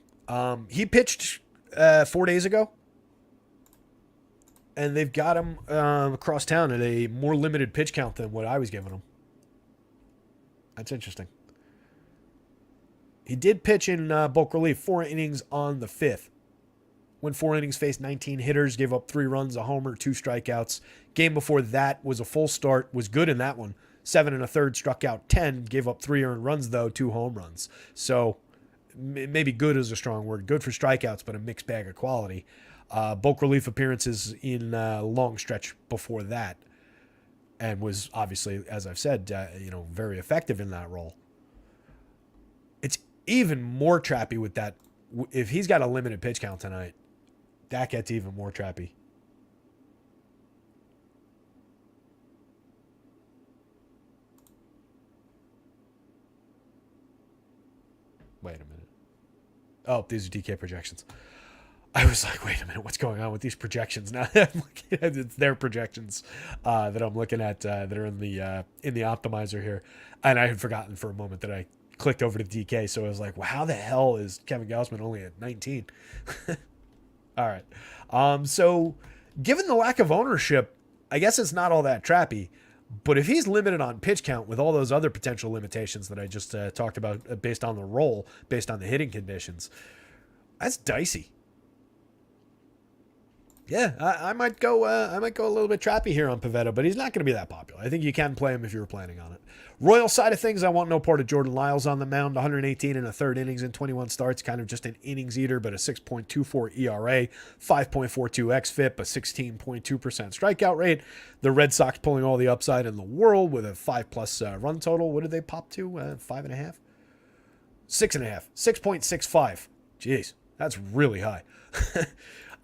He pitched 4 days ago, and they've got him across town at a more limited pitch count than what I was giving him. That's interesting. He did pitch in bulk relief, 4 innings on the 5th. Went 4 innings, faced 19 hitters, gave up 3 runs, a homer, 2 strikeouts. Game before that was a full start, was good in that one. 7 1/3, struck out 10, gave up 3 earned runs, though, 2 home runs. So maybe good is a strong word. Good for strikeouts, but a mixed bag of quality. Bulk relief appearances in a long stretch before that, and was obviously, as I've said, very effective in that role. It's even more trappy with that. If he's got a limited pitch count tonight, that gets even more trappy. Wait a minute. Oh, these are DK projections. I was like, wait a minute, what's going on with these projections? Now I'm looking at it's their projections that I'm looking at that are in the optimizer here, and I had forgotten for a moment that I clicked over to DK. So I was like, well, how the hell is Kevin Gausman only at 19? All right. So given the lack of ownership, I guess it's not all that trappy. But if he's limited on pitch count with all those other potential limitations that I just talked about based on the role, based on the hitting conditions, that's dicey. Yeah, I might go a little bit trappy here on Pivetta, but he's not going to be that popular. I think you can play him if you were planning on it. Royal side of things, I want no part of Jordan Lyles on the mound. 118 1/3 innings in 21 starts, kind of just an innings eater, but a 6.24 ERA, 5.42 xFIP, a 16.2% strikeout rate. The Red Sox pulling all the upside in the world with a 5+ run total. What did they pop to? 5.5? 6.5. 6.65. Jeez, that's really high.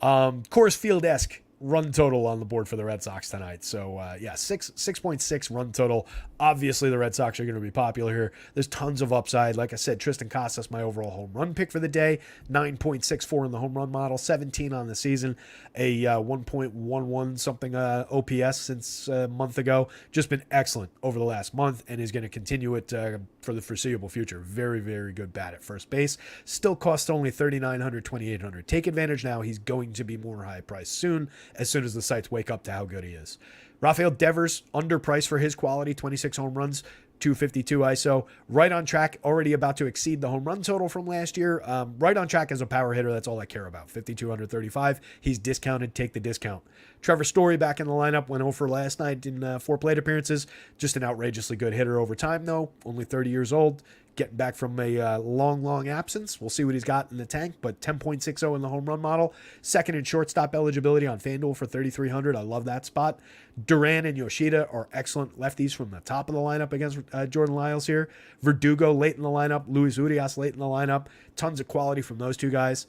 Coors Field-esque run total on the board for the Red Sox tonight. So, 6.6 run total. Obviously, the Red Sox are going to be popular here. There's tons of upside. Like I said, Tristan Casas, my overall home run pick for the day. 9.64 in the home run model, 17 on the season, a 1.11 something OPS since a month ago. Just been excellent over the last month and is going to continue it for the foreseeable future. Very, very good bat at first base. Still costs only $3,900, $2,800. Take advantage now. He's going to be more high priced soon as the sites wake up to how good he is. Rafael Devers, underpriced for his quality, 26 home runs, 252 ISO. Right on track, already about to exceed the home run total from last year. Right on track as a power hitter, that's all I care about. 5,235. He's discounted, take the discount. Trevor Story back in the lineup, went over last night in 4 plate appearances. Just an outrageously good hitter over time, though. Only 30 years old. Getting back from a long absence. We'll see what he's got in the tank, but 10.60 in the home run model. Second in shortstop eligibility on FanDuel for 3,300. I love that spot. Duran and Yoshida are excellent lefties from the top of the lineup against Jordan Lyles here. Verdugo late in the lineup. Luis Urias late in the lineup. Tons of quality from those two guys.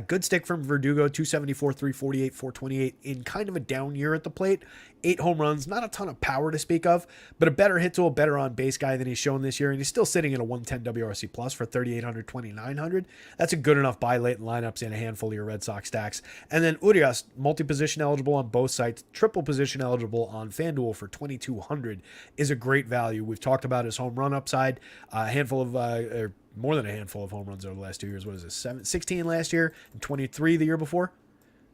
Good stick from Verdugo, 274, 348, 428 in kind of a down year at the plate. 8 home runs, not a ton of power to speak of, but a better hit tool, better on base guy than he's shown this year, and he's still sitting at a 110 WRC plus for 3,800, 2,900. That's a good enough buy late in lineups in a handful of your Red Sox stacks. And then Urias, multi-position eligible on both sites, triple position eligible on FanDuel for 2,200 is a great value. We've talked about his home run upside, a handful of, more than a handful of home runs over the last 2 years. What is this? 16 last year and 23 the year before.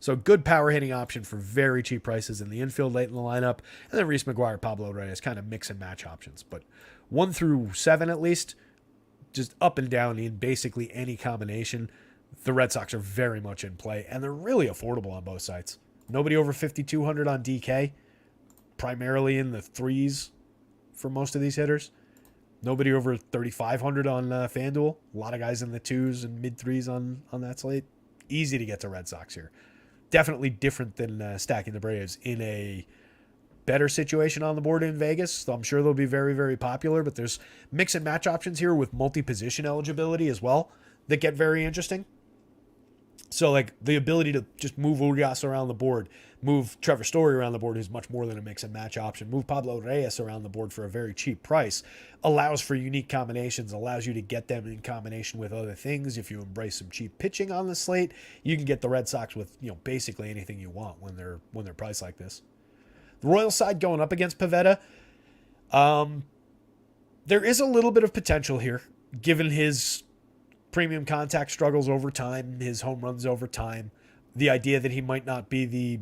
So good power hitting option for very cheap prices in the infield late in the lineup. And then Reese McGuire, Pablo Reyes, kind of mix and match options. But 1 through 7 at least, just up and down in basically any combination. The Red Sox are very much in play, and they're really affordable on both sides. Nobody over 5,200 on DK, primarily in the threes for most of these hitters. Nobody over 3,500 on FanDuel. A lot of guys in the 2s and mid-3s on that slate. Easy to get to Red Sox here. Definitely different than stacking the Braves in a better situation on the board in Vegas. So I'm sure they'll be very, very popular, but there's mix and match options here with multi-position eligibility as well that get very interesting. So like the ability to just move Urias around the board, move Trevor Story around the board, who's much more than a mix and match option, move Pablo Reyes around the board for a very cheap price, allows for unique combinations, allows you to get them in combination with other things. If you embrace some cheap pitching on the slate, you can get the Red Sox with, basically anything you want when they're priced like this. The Royals side going up against Pivetta, there is a little bit of potential here, given his premium contact struggles over time, his home runs over time, the idea that he might not be the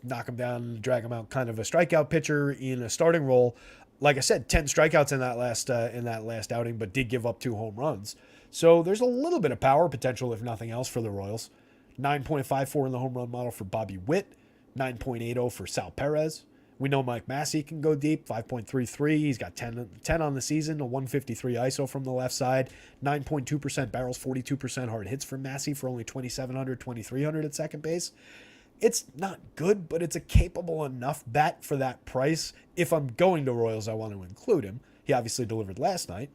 knock him down, drag him out kind of a strikeout pitcher in a starting role. Like I said, 10 strikeouts in that last outing, but did give up 2 home runs. So there's a little bit of power potential, if nothing else, for the Royals. 9.54 in the home run model for Bobby Witt, 9.80 for Sal Perez. We know Mike Massey can go deep, 5.33. He's got 10 on the season, a 153 ISO from the left side, 9.2% barrels, 42% hard hits for Massey for only 2,700, 2,300 at second base. It's not good, but it's a capable enough bet for that price. If I'm going to Royals, I want to include him. He obviously delivered last night.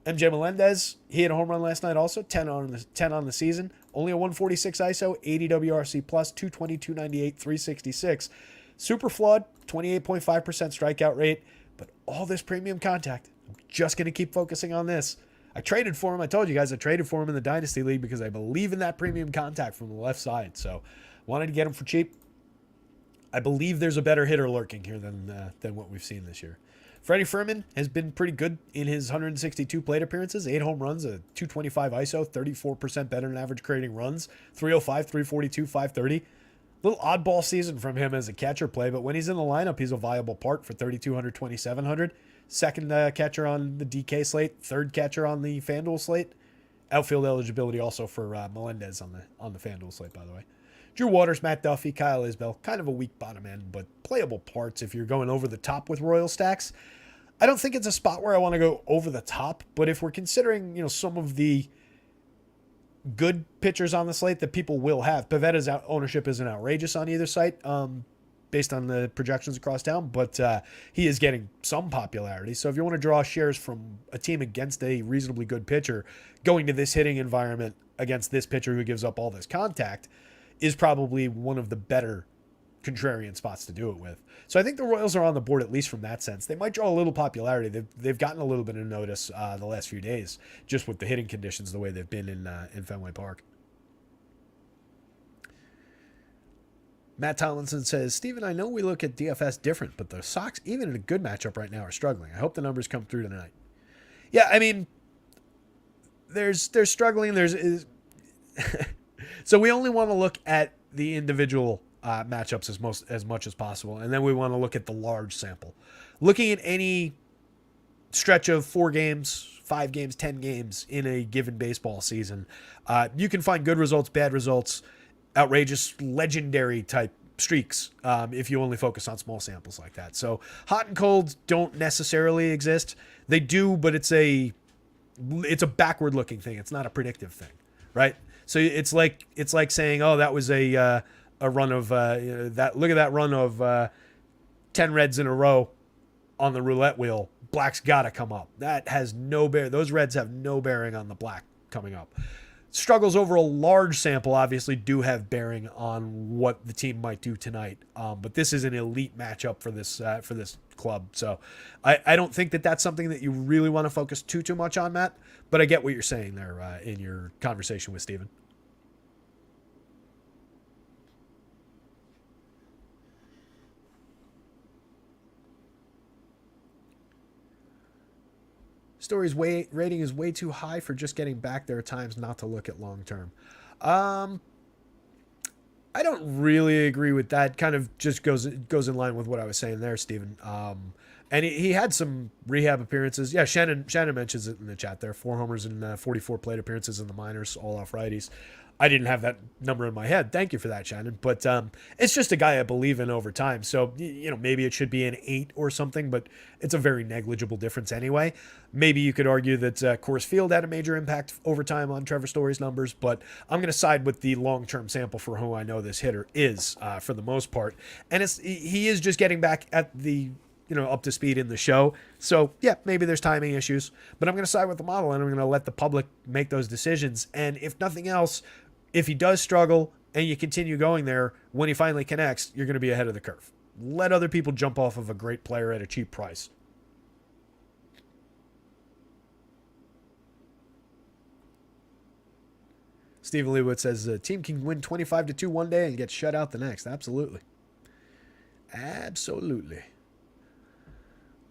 MJ Melendez, he had a home run last night also, 10 on the season, only a 146 ISO, 80 WRC plus, 220, 298, 366. Super flawed, 28.5% strikeout rate, but all this premium contact. I'm just going to keep focusing on this. I traded for him. I told you guys I traded for him in the Dynasty League because I believe in that premium contact from the left side. So wanted to get him for cheap. I believe there's a better hitter lurking here than what we've seen this year. Freddie Freeman has been pretty good in his 162 plate appearances, 8 home runs, a 225 ISO, 34% better than average creating runs, 305, 342, 530. Little oddball season from him as a catcher play, but when he's in the lineup, he's a viable part for 3,200, 2,700. Second catcher on the DK slate, third catcher on the FanDuel slate. Outfield eligibility also for Melendez on the FanDuel slate, by the way. Drew Waters, Matt Duffy, Kyle Isbell, kind of a weak bottom end, but playable parts if you're going over the top with Royal stacks. I don't think it's a spot where I want to go over the top, but if we're considering, some of the good pitchers on the slate that people will have, Pivetta's ownership isn't outrageous on either site, based on the projections across town, but he is getting some popularity. So if you want to draw shares from a team against a reasonably good pitcher, going to this hitting environment against this pitcher who gives up all this contact is probably one of the better contrarian spots to do it with. So I think the Royals are on the board, at least from that sense. They might draw a little popularity. They've gotten a little bit of notice the last few days, just with the hitting conditions the way they've been in Fenway Park. Matt Tomlinson says, Steven, I know we look at DFS different, but the Sox, even in a good matchup right now, are struggling. I hope the numbers come through tonight. Yeah, I mean, they're struggling. So we only want to look at the individual matchups as much as possible, and then we want to look at the large sample. Looking at any stretch of 4 games, 5 games, 10 games in a given baseball season, you can find good results, bad results, outrageous, legendary type streaks if you only focus on small samples like that. So hot and cold don't necessarily exist. They do, but it's a backward looking thing. It's not a predictive thing, right? So it's like saying, oh, that was a run of that. Look at that run of 10 reds in a row on the roulette wheel. Black's got to come up. That has no bear. Those reds have no bearing on the black coming up. struggles over a large sample obviously do have bearing on what the team might do tonight. But this is an elite matchup for this club. So I don't think that that's something that you really want to focus too much on, Matt. But I get what you're saying there in your conversation with Steven. Story's rating is way too high for just getting back. There are times not to look at long term. I don't really agree with that. Kind of just goes in line with what I was saying there, Steven. And he had some rehab appearances. Yeah, Shannon mentions it in the chat there. 4 homers and 44 plate appearances in the minors, all off righties. I didn't have that number in my head. Thank you for that, Shannon. But it's just a guy I believe in over time. So, maybe it should be an 8 or something, but it's a very negligible difference anyway. Maybe you could argue that Coors Field had a major impact over time on Trevor Story's numbers, but I'm going to side with the long-term sample for who I know this hitter is for the most part. And he is just getting back at the up to speed in the show. So, yeah, maybe there's timing issues, but I'm going to side with the model, and I'm going to let the public make those decisions. And if nothing else, if he does struggle and you continue going there, when he finally connects, you're going to be ahead of the curve. Let other people jump off of a great player at a cheap price. Stephen Leawood says a team can win 25-2 one day and get shut out the next. Absolutely. Absolutely.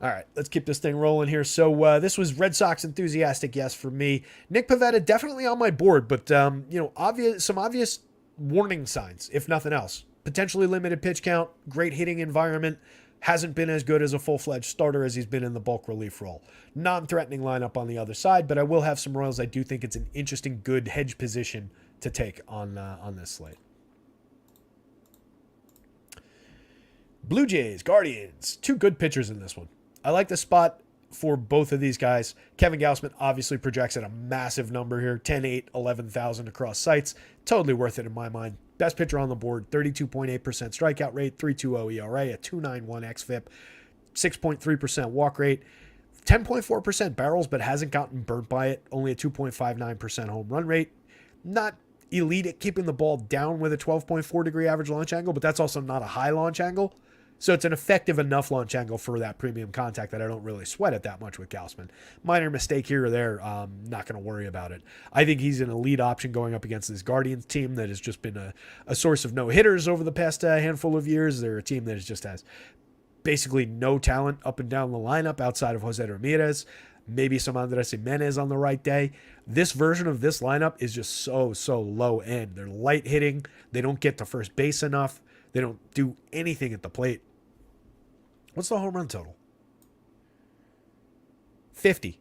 All right, let's keep this thing rolling here. So this was Red Sox enthusiastic yes for me. Nick Pivetta definitely on my board, but some obvious warning signs, if nothing else. Potentially limited pitch count, great hitting environment, hasn't been as good as a full-fledged starter as he's been in the bulk relief role. Non-threatening lineup on the other side, but I will have some Royals. I do think it's an interesting, good hedge position to take on this slate. Blue Jays, Guardians, 2 good pitchers in this one. I like the spot for both of these guys. Kevin Gausman obviously projects at a massive number here, 10-8, 11,000 across sites. Totally worth it in my mind. Best pitcher on the board, 32.8% strikeout rate, 3.20 ERA, a 2.91 xFIP, 6.3% walk rate, 10.4% barrels, but hasn't gotten burnt by it. Only a 2.59% home run rate. Not elite at keeping the ball down with a 12.4 degree average launch angle, but that's also not a high launch angle. So it's an effective enough launch angle for that premium contact that I don't really sweat it that much with Gausman. Minor mistake here or there, not going to worry about it. I think he's an elite option going up against this Guardians team that has just been a source of no-hitters over the past handful of years. They're a team that just has basically no talent up and down the lineup outside of Jose Ramirez. Maybe some Andres Jimenez on the right day. This version of this lineup is just so low end. They're light hitting. They don't get to first base enough. They don't do anything at the plate. What's the home run total? 50.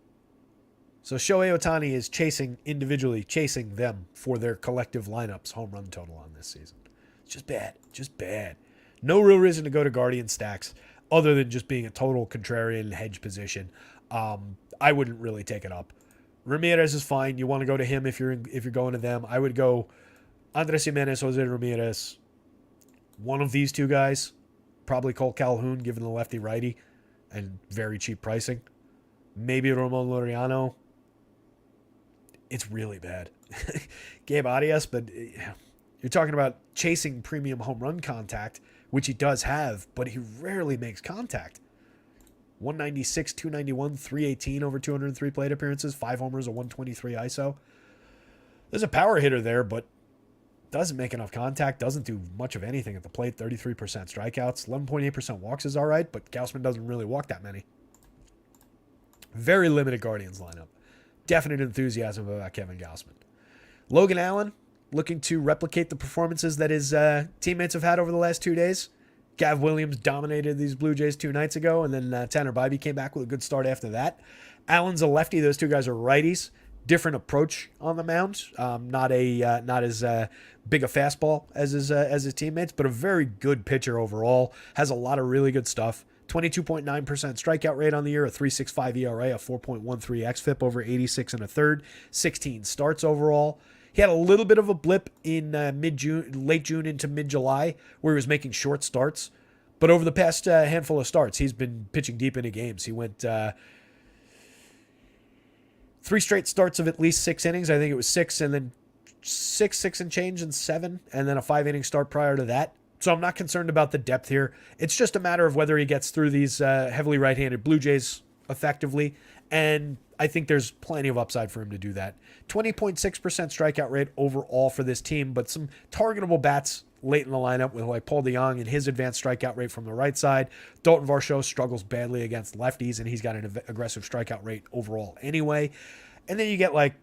So Shohei Ohtani is individually chasing them for their collective lineups home run total on this season. It's just bad. Just bad. No real reason to go to Guardian stacks other than just being a total contrarian hedge position. I wouldn't really take it up. Ramirez is fine. You want to go to him if you're going to them. I would go Andres Jimenez, Jose Ramirez. One of these two guys. Probably Cole Calhoun, given the lefty-righty and very cheap pricing. Maybe Ramon Laureano. It's really bad. Gabe Arias, but you're talking about chasing premium home run contact, which he does have, but he rarely makes contact. 196, 291, 318 over 203 plate appearances, 5 homers, a 123 ISO. There's a power hitter there, but doesn't make enough contact, doesn't do much of anything at the plate, 33% strikeouts, 11.8% walks is all right, but Gausman doesn't really walk that many. Very limited Guardians lineup. Definite enthusiasm about Kevin Gausman. Logan Allen, looking to replicate the performances that his teammates have had over the last 2 days. Gav Williams dominated these Blue Jays 2 nights ago, and then Tanner Bybee came back with a good start after that. Allen's a lefty. Those two guys are righties. Different approach on the mound. Not as big a fastball as his teammates, but a very good pitcher overall. Has a lot of really good stuff. 22.9% strikeout rate on the year, a 3.65 ERA, a 4.13 xFIP over 86 and a third, 16 starts overall. He had a little bit of a blip in late June into mid-July where he was making short starts. But over the past handful of starts, he's been pitching deep into games. He went 3 straight starts of at least 6 innings. I think it was 6, and then six and change, and 7, and then a 5-inning start prior to that. So I'm not concerned about the depth here. It's just a matter of whether he gets through these heavily right-handed Blue Jays effectively, and I think there's plenty of upside for him to do that. 20.6% strikeout rate overall for this team, but some targetable bats late in the lineup with like Paul DeJong and his advanced strikeout rate from the right side. Dalton Varsho struggles badly against lefties, and he's got an aggressive strikeout rate overall anyway. And then you get like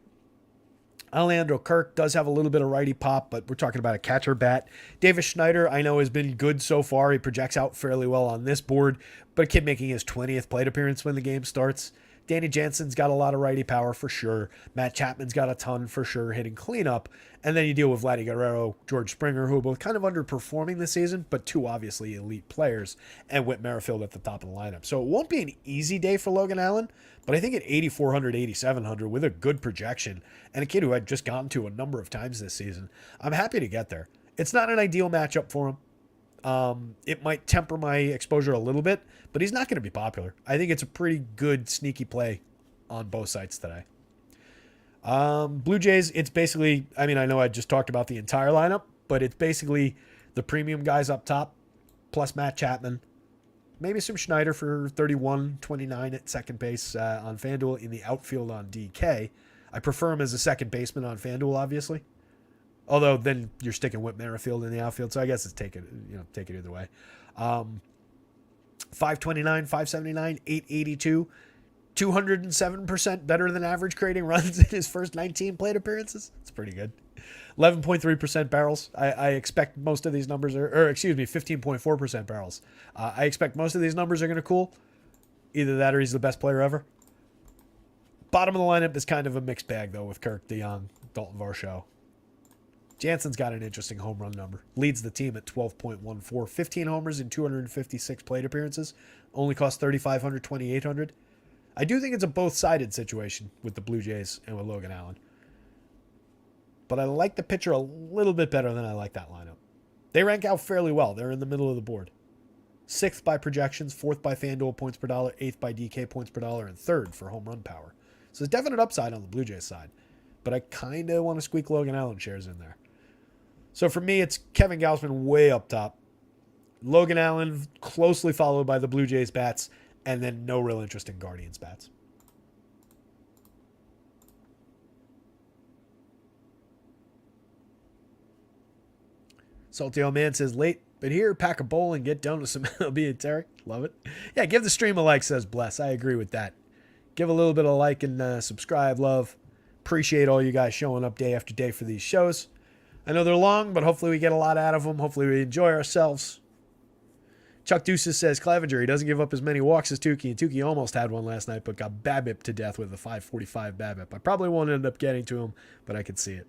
Alejandro Kirk does have a little bit of righty pop, but we're talking about a catcher bat. Davis Schneider, I know, has been good so far. He projects out fairly well on this board, but a kid making his 20th plate appearance when the game starts. Danny Jansen's got a lot of righty power for sure. Matt Chapman's got a ton for sure hitting cleanup. And then you deal with Vladdy Guerrero, George Springer, who are both kind of underperforming this season, but two obviously elite players, and Whit Merrifield at the top of the lineup. So it won't be an easy day for Logan Allen, but I think at 8,400, 8,700 with a good projection and a kid who I'd just gotten to a number of times this season, I'm happy to get there. It's not an ideal matchup for him. It might temper my exposure a little bit, but he's not going to be popular. I think it's a pretty good sneaky play on both sides today. Blue Jays, it's basically, I mean, I know I just talked about the entire lineup, but it's basically the premium guys up top, plus Matt Chapman, maybe some Schneider for 31-29 at second base on FanDuel, in the outfield on DK. I prefer him as a second baseman on FanDuel, obviously. Although then you're sticking with Merrifield in the outfield, so I guess it's take it either way. 529, 579, 882, 207% better than average creating runs in his first 19 plate appearances. It's pretty good. 11.3% barrels. I expect most of these numbers 15.4% barrels. I expect most of these numbers are going to cool. Either that or he's the best player ever. Bottom of the lineup is kind of a mixed bag, though, with Kirk, DeJong, Dalton Varsho. Jansen's got an interesting home run number. Leads the team at 12.14. 15 homers in 256 plate appearances. Only cost $3,500, $2,800. I do think it's a both-sided situation with the Blue Jays and with Logan Allen. But I like the pitcher a little bit better than I like that lineup. They rank out fairly well. They're in the middle of the board. 6th by projections, 4th by FanDuel points per dollar, 8th by DK points per dollar, and 3rd for home run power. So there's definite upside on the Blue Jays side. But I kind of want to squeak Logan Allen shares in there. So for me, it's Kevin Gausman way up top. Logan Allen closely followed by the Blue Jays bats, and then no real interest in Guardians bats. Salty old man says, late, but here, pack a bowl and get done with some MLB and Terry. Love it. Yeah, give the stream a like, says Bless. I agree with that. Give a little bit of like and subscribe, love. Appreciate all you guys showing up day after day for these shows. I know they're long, but hopefully we get a lot out of them. Hopefully we enjoy ourselves. Chuck Deuces says, Clevenger, he doesn't give up as many walks as Tukey, and Tukey almost had one last night, but got BABIP to death with a 545 BABIP. I probably won't end up getting to him, but I could see it.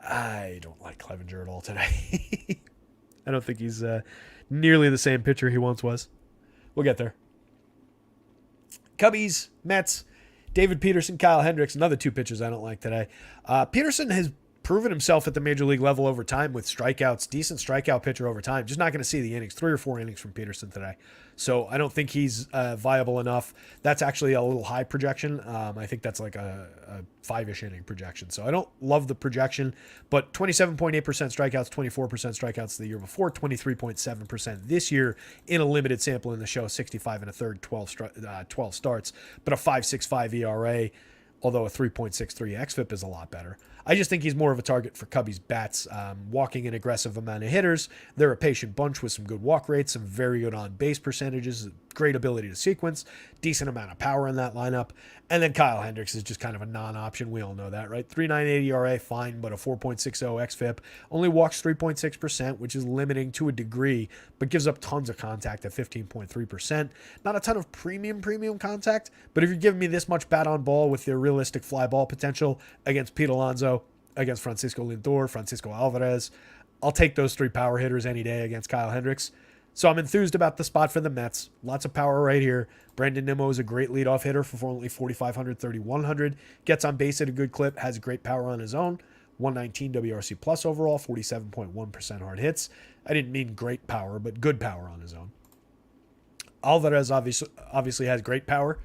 I don't like Clevenger at all today. I don't think he's nearly the same pitcher he once was. We'll get there. Cubbies, Mets, David Peterson, Kyle Hendricks, another two pitchers I don't like today. Peterson has proven himself at the major league level over time with strikeouts, decent strikeout pitcher over time. Just not going to see the innings, 3 or 4 innings from Peterson today. So I don't think he's viable enough. That's actually a little high projection. I think that's like a 5-ish inning projection. So I don't love the projection, but 27.8% strikeouts, 24% strikeouts the year before, 23.7% this year in a limited sample in the show, 65 and a third, 12 starts, but a 5.65 ERA. Although a 3.63 xFIP is a lot better. I just think he's more of a target for Cubbies bats, walking an aggressive amount of hitters. They're a patient bunch with some good walk rates, some very good on-base percentages, great ability to sequence, decent amount of power in that lineup. And then Kyle Hendricks is just kind of a non-option. We all know that, right? 3.98 ERA, fine, but a 4.60 xFIP. Only walks 3.6%, which is limiting to a degree, but gives up tons of contact at 15.3%. Not a ton of premium contact, but if you're giving me this much bat on ball with their realistic fly ball potential against Pete Alonso, against Francisco Lindor, Francisco Alvarez, I'll take those 3 power hitters any day against Kyle Hendricks. So I'm enthused about the spot for the Mets. Lots of power right here. Brandon Nimmo is a great leadoff hitter for only 4,500, 3,100. Gets on base at a good clip. Has great power on his own. 119 WRC plus overall. 47.1% hard hits. I didn't mean great power, but good power on his own. Alvarez obviously has great power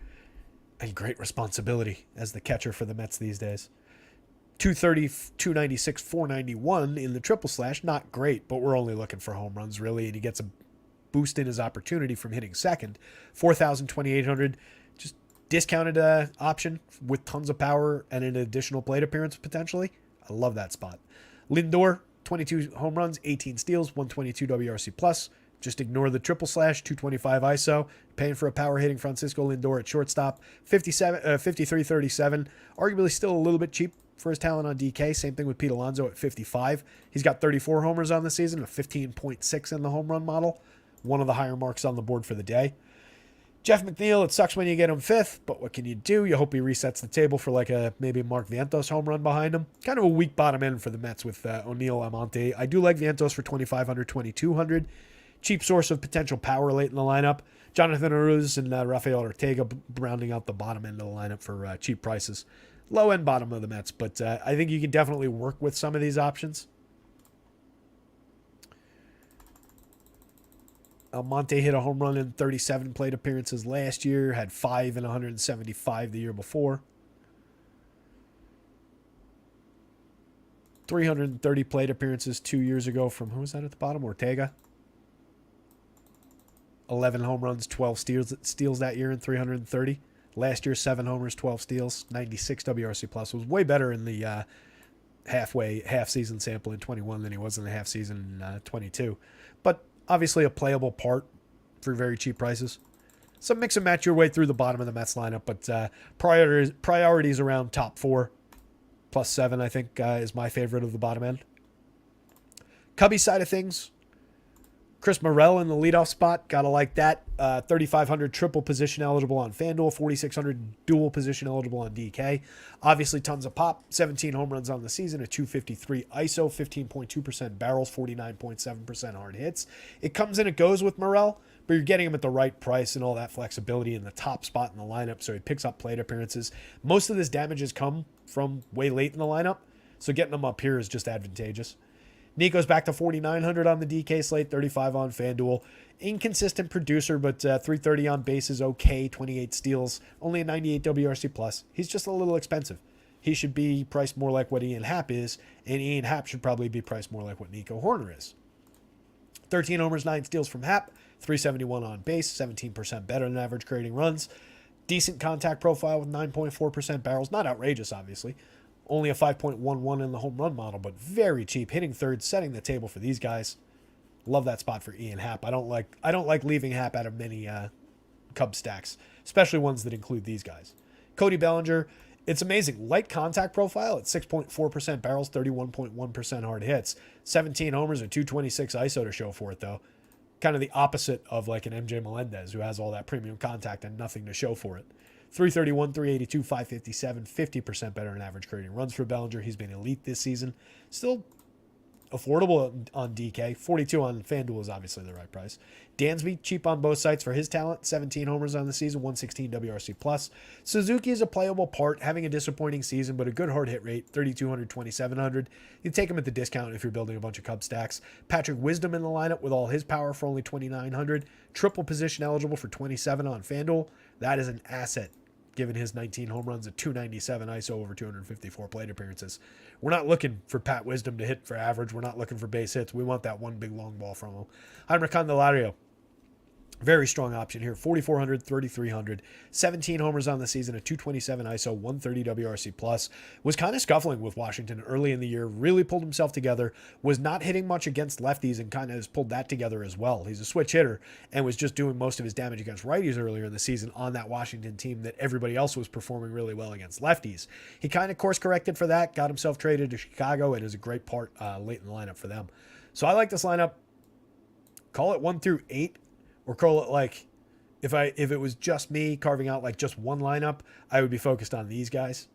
and great responsibility as the catcher for the Mets these days. 230, 296, 491 in the triple slash. Not great, but we're only looking for home runs, really. And he gets a boost in his opportunity from hitting second. 4,000, 2,800. Just discounted option with tons of power and an additional plate appearance potentially. I love that spot. Lindor, 22 home runs, 18 steals, 122 WRC plus. Just ignore the triple slash, 225 ISO. Paying for a power hitting Francisco Lindor at shortstop, 53-37. Arguably still a little bit cheap for his talent on DK. Same thing with Pete Alonso at 55. He's got 34 homers on the season, a 15.6 in the home run model. One of the higher marks on the board for the day. Jeff McNeil, it sucks when you get him fifth, but what can you do? You hope he resets the table for like a maybe Mark Vientos home run behind him. Kind of a weak bottom end for the Mets with O'Neill, Almonte. I do like Vientos for 2,500, 2,200. Cheap source of potential power late in the lineup. Jonathan Aruz and Rafael Ortega rounding out the bottom end of the lineup for cheap prices. Low end bottom of the Mets, but I think you can definitely work with some of these options. Almonte hit a home run in 37 plate appearances last year, had 5 in 175 the year before. 330 plate appearances 2 years ago from, who was that at the bottom? Ortega. 11 home runs, 12 steals that year in 330. Last year, 7 homers, 12 steals, 96 WRC plus. Was way better in the half season sample in 21 than he was in the half season in 22. But obviously a playable part for very cheap prices. So mix and match your way through the bottom of the Mets lineup, but priorities around top 4 plus 7, I think, is my favorite of the bottom end. Cubby side of things, Chris Morel in the leadoff spot. Gotta like that. 3,500 triple position eligible on FanDuel. 4,600 dual position eligible on DK. Obviously tons of pop. 17 home runs on the season. A 253 ISO. 15.2% barrels. 49.7% hard hits. It comes and it goes with Morel, but you're getting him at the right price and all that flexibility in the top spot in the lineup, so he picks up plate appearances. Most of this damage has come from way late in the lineup, so getting him up here is just advantageous. Nico's back to 4,900 on the DK slate, 35 on FanDuel. Inconsistent producer, but 330 on base is okay, 28 steals, only a 98 WRC plus. He's just a little expensive. He should be priced more like what Ian Happ is, and Ian Happ should probably be priced more like what Nico Horner is. 13 homers, 9 steals from Happ, 371 on base, 17% better than average creating runs. Decent contact profile with 9.4% barrels. Not outrageous, obviously. Only a 5.11 in the home run model, but very cheap. Hitting third, setting the table for these guys. Love that spot for Ian Happ. I don't like leaving Happ out of many Cub stacks, especially ones that include these guys. Cody Bellinger, it's amazing. Light contact profile at 6.4% barrels, 31.1% hard hits. 17 homers and 226 ISO to show for it, though. Kind of the opposite of like an MJ Melendez, who has all that premium contact and nothing to show for it. 331, 382, 557, 50% better than average creating runs for Bellinger. He's been elite this season. Still affordable on DK. 42 on FanDuel is obviously the right price. Dansby, cheap on both sites for his talent. 17 homers on the season, 116 WRC plus. Suzuki is a playable part, having a disappointing season, but a good hard hit rate, 3,200, 2,700. You take him at the discount if you're building a bunch of Cub stacks. Patrick Wisdom in the lineup with all his power for only 2,900. Triple position eligible for 27 on FanDuel. That is an asset, given his 19 home runs at 297 ISO over 254 plate appearances. We're not looking for Pat Wisdom to hit for average. We're not looking for base hits. We want that one big long ball from him. Heimer Candelario, very strong option here. 4,400, 3,300. 17 homers on the season, a 227 ISO, 130 WRC plus. Was kind of scuffling with Washington early in the year. Really pulled himself together. Was not hitting much against lefties and kind of has pulled that together as well. He's a switch hitter and was just doing most of his damage against righties earlier in the season on that Washington team that everybody else was performing really well against lefties. He kind of course corrected for that, got himself traded to Chicago, and is a great part late in the lineup for them. So I like this lineup. Call it 1 through 8. Or call it like, if it was just me carving out like just one lineup, I would be focused on these guys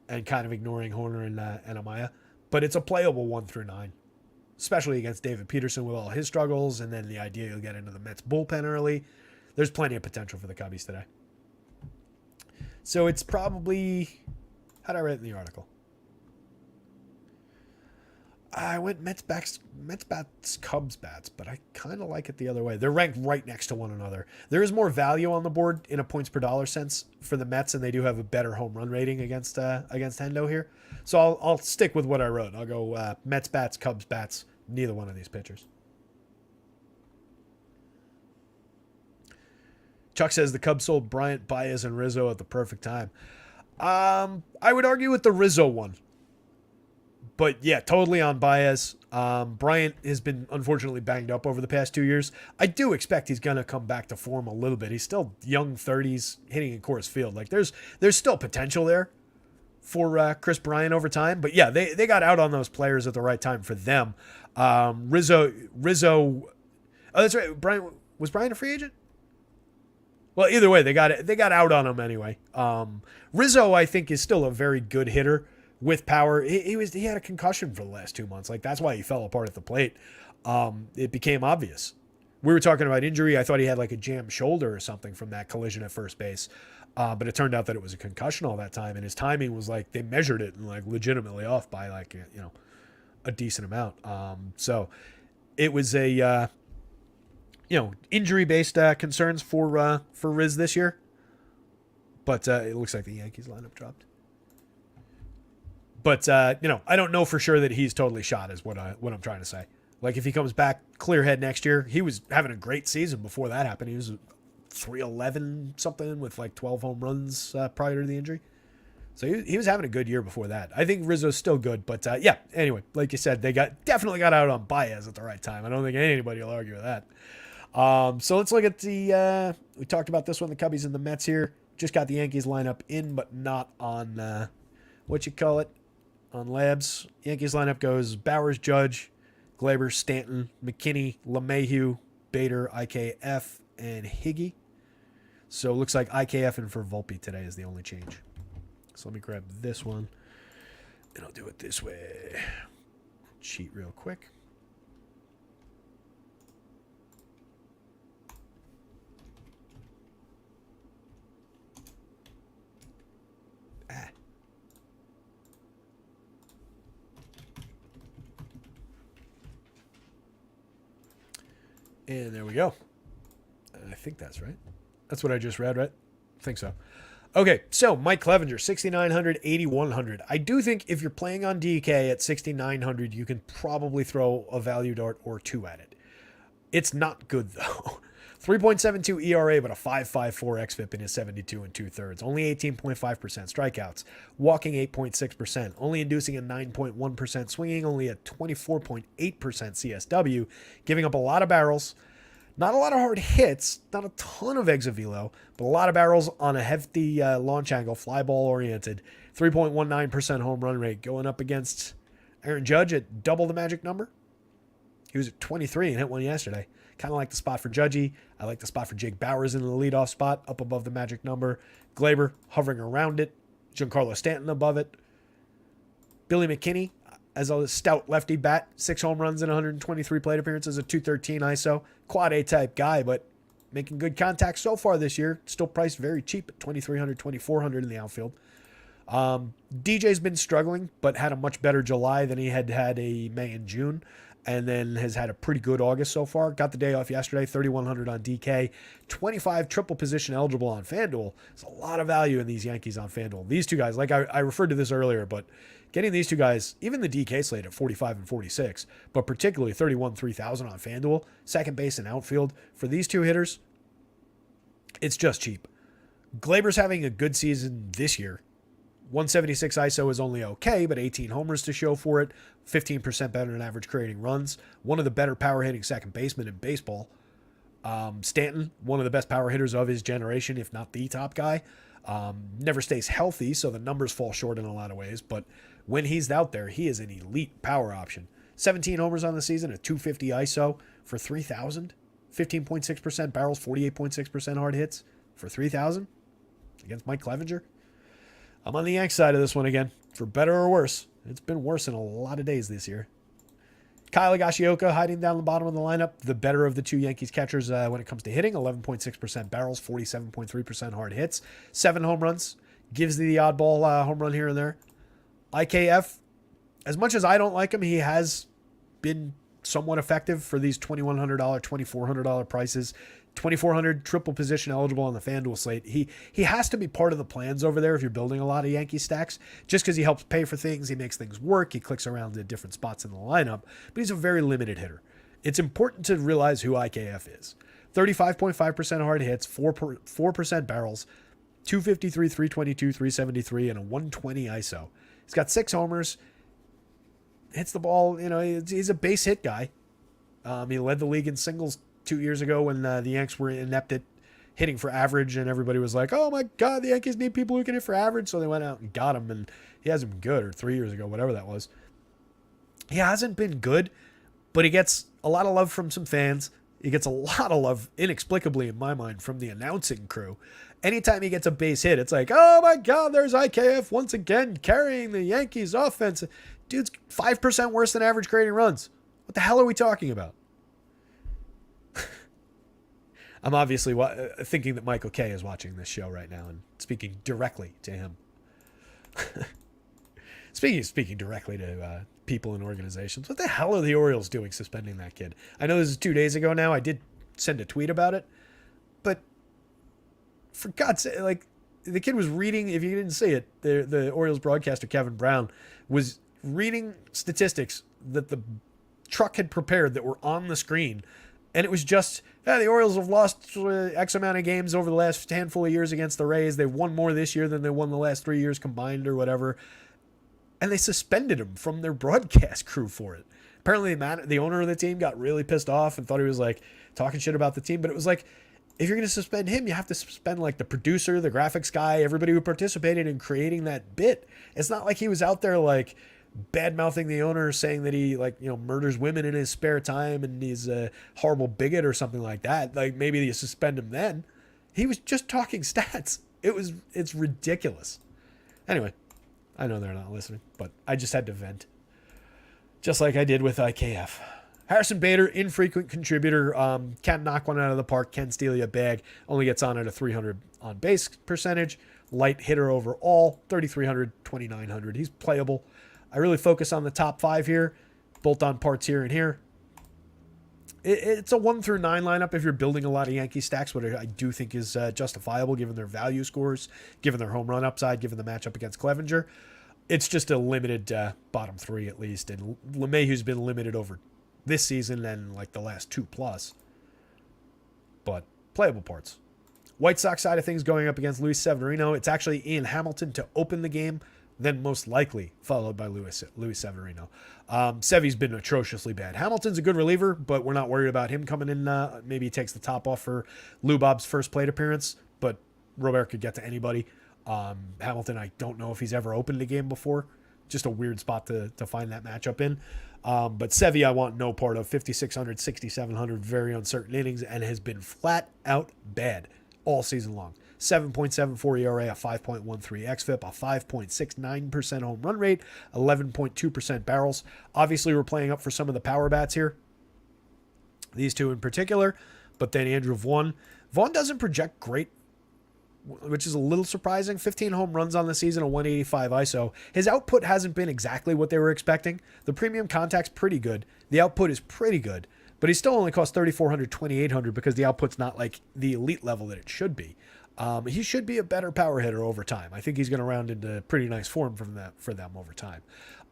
and kind of ignoring Horner and Amaya. But it's a playable 1 through 9, especially against David Peterson with all his struggles, and then the idea you'll get into the Mets bullpen early. There's plenty of potential for the Cubbies today. So it's probably, how did I write in the article? I went Mets bats, Cubs bats, but I kind of like it the other way. They're ranked right next to one another. There is more value on the board in a points per dollar sense for the Mets, and they do have a better home run rating against Hendo here. So I'll stick with what I wrote. I'll go Mets bats, Cubs bats. Neither one of these pitchers. Chuck says the Cubs sold Bryant, Baez, and Rizzo at the perfect time. I would argue with the Rizzo one. But yeah, totally on Baez. Bryant has been unfortunately banged up over the past 2 years. I do expect he's going to come back to form a little bit. He's still young 30s, hitting in Coors Field. Like there's still potential there for Chris Bryant over time. But yeah, they got out on those players at the right time for them. Rizzo. Oh, that's right. Was Bryant a free agent? Well, either way, they got out on him anyway. Rizzo, I think, is still a very good hitter with power. He had a concussion for the last 2 months. Like that's why he fell apart at the plate. It became obvious. We were talking about injury. I thought he had like a jammed shoulder or something from that collision at first base. But it turned out that it was a concussion all that time, and his timing was like they measured it and like legitimately off by like a decent amount. So it was a injury based concerns for Riz this year. But it looks like the Yankees lineup dropped. But I don't know for sure that he's totally shot is what I'm trying to say. Like if he comes back clear head next year, he was having a great season before that happened. He was 311 something with like 12 home runs prior to the injury. So he was having a good year before that. I think Rizzo's still good, but yeah. Anyway, like you said, they definitely got out on Baez at the right time. I don't think anybody will argue with that. So let's look at the. We talked about this one, the Cubbies and the Mets here. Just got the Yankees lineup in, but not on on Labs. Yankees lineup goes Bowers, Judge, Glaber, Stanton, McKinney, LeMahieu, Bader, IKF, and Higgy. So it looks like IKF and for Volpe today is the only change. So let me grab this one, and I'll do it this way. Cheat real quick. And there we go. I think that's right. That's what I just read, right? I think so. Okay, so Mike Clevenger, 6,900, 8,100. I do think if you're playing on DK at 6,900, you can probably throw a value dart or two at it. It's not good, though. 3.72 ERA, but a 5.54 xFIP in his 72 and 2/3. Only 18.5% strikeouts. Walking 8.6%. Only inducing a 9.1%. Swinging only a 24.8% CSW. Giving up a lot of barrels. Not a lot of hard hits. Not a ton of exit velo. But a lot of barrels on a hefty launch angle. Fly ball oriented. 3.19% home run rate. Going up against Aaron Judge at double the magic number. He was at 23 and hit one yesterday. Kind of like the spot for Judgy. I like the spot for Jake Bowers in the leadoff spot, up above the magic number. Glaber hovering around it. Giancarlo Stanton above it. Billy McKinney as a stout lefty bat. 6 home runs in 123 plate appearances, a 213 ISO. Quad A type guy, but making good contact so far this year. Still priced very cheap at 2,300, 2,400 in the outfield. DJ's been struggling, but had a much better July than he had a May and June. And then has had a pretty good August so far. Got the day off yesterday, 3,100 on DK, 25 triple position eligible on FanDuel. There's a lot of value in these Yankees on FanDuel. These two guys, like I referred to this earlier, but getting these two guys, even the DK slate at 45 and 46, but particularly 31, 3,000 on FanDuel, second base and outfield, for these two hitters, it's just cheap. Glaber's having a good season this year. 176 ISO is only okay, but 18 homers to show for it. 15% better than average creating runs. One of the better power hitting second basemen in baseball. Stanton, one of the best power hitters of his generation, if not the top guy. Never stays healthy, so the numbers fall short in a lot of ways. But when he's out there, he is an elite power option. 17 homers on the season, a 250 ISO for 3,000. 15.6% barrels, 48.6% hard hits for 3,000 against Mike Clevenger. I'm on the Yanks side of this one again, for better or worse. It's been worse in a lot of days this year. Kyle Higashioka hiding down the bottom of the lineup, the better of the two Yankees catchers when it comes to hitting. 11.6% barrels, 47.3% hard hits, 7 home runs. Gives the oddball home run here and there. IKF, as much as I don't like him, he has been somewhat effective for these $2,100, $2,400 prices. 2,400 triple position eligible on the FanDuel slate. He has to be part of the plans over there if you're building a lot of Yankee stacks, just because he helps pay for things, he makes things work, he clicks around to different spots in the lineup, but he's a very limited hitter. It's important to realize who IKF is. 35.5% hard hits, 4% barrels, 253, 322, 373, and a 120 ISO. He's got 6 homers, hits the ball, he's a base hit guy. He led the league in singles 2 years ago when the Yanks were inept at hitting for average, and everybody was like, oh my God, the Yankees need people who can hit for average. So they went out and got him, and he hasn't been good, or 3 years ago, whatever that was. He hasn't been good, but he gets a lot of love from some fans. He gets a lot of love, inexplicably in my mind, from the announcing crew. Anytime he gets a base hit, it's like, oh my God, there's IKF once again carrying the Yankees offense. Dude's 5% worse than average creating runs. What the hell are we talking about? I'm obviously thinking that Michael K is watching this show right now and speaking directly to him. Speaking directly to people and organizations. What the hell are the Orioles doing suspending that kid? I know this is 2 days ago now. I did send a tweet about it. But for God's sake, like, the kid was reading, if you didn't see it, the Orioles broadcaster, Kevin Brown, was reading statistics that the truck had prepared that were on the screen. And it was just, the Orioles have lost X amount of games over the last handful of years against the Rays. They've won more this year than they won the last 3 years combined or whatever. And they suspended him from their broadcast crew for it. Apparently, the owner of the team got really pissed off and thought he was like talking shit about the team. But it was like, if you're going to suspend him, you have to suspend like the producer, the graphics guy, everybody who participated in creating that bit. It's not like he was out there like bad-mouthing the owner, saying that he murders women in his spare time and he's a horrible bigot or something like that. Like, maybe you suspend him then. He was just talking stats. It's ridiculous. Anyway, I know they're not listening, but I just had to vent. Just like I did with IKF. Harrison Bader, infrequent contributor, can knock one out of the park, can steal you a bag, only gets on at a 300 on base percentage, light hitter overall, 3,300, 2,900. He's playable. I really focus on the top 5 here, bolt-on parts here and here. It's a 1 through 9 lineup if you're building a lot of Yankee stacks, which I do think is justifiable given their value scores, given their home run upside, given the matchup against Clevenger. It's just a limited bottom 3 at least, and LeMahieu's been limited over this season and like the last 2+. But playable parts. White Sox side of things going up against Luis Severino. It's actually Ian Hamilton to open the game, then most likely followed by Luis Severino. Sevy's been atrociously bad. Hamilton's a good reliever, but we're not worried about him coming in. Maybe he takes the top off for Lou Bob's first plate appearance, but Robert could get to anybody. Hamilton, I don't know if he's ever opened a game before. Just a weird spot to find that matchup in. But Sevy, I want no part of. 5,600, 6,700, very uncertain innings, and has been flat out bad all season long. 7.74 ERA, a 5.13 xFIP, a 5.69% home run rate, 11.2% barrels. Obviously, we're playing up for some of the power bats here. These two in particular, but then Andrew Vaughn. Vaughn doesn't project great, which is a little surprising. 15 home runs on the season, a 185 ISO. His output hasn't been exactly what they were expecting. The premium contact's pretty good. The output is pretty good, but he still only costs 3,400, 2,800 because the output's not like the elite level that it should be. He should be a better power hitter over time. I think he's going to round into pretty nice form for them over time.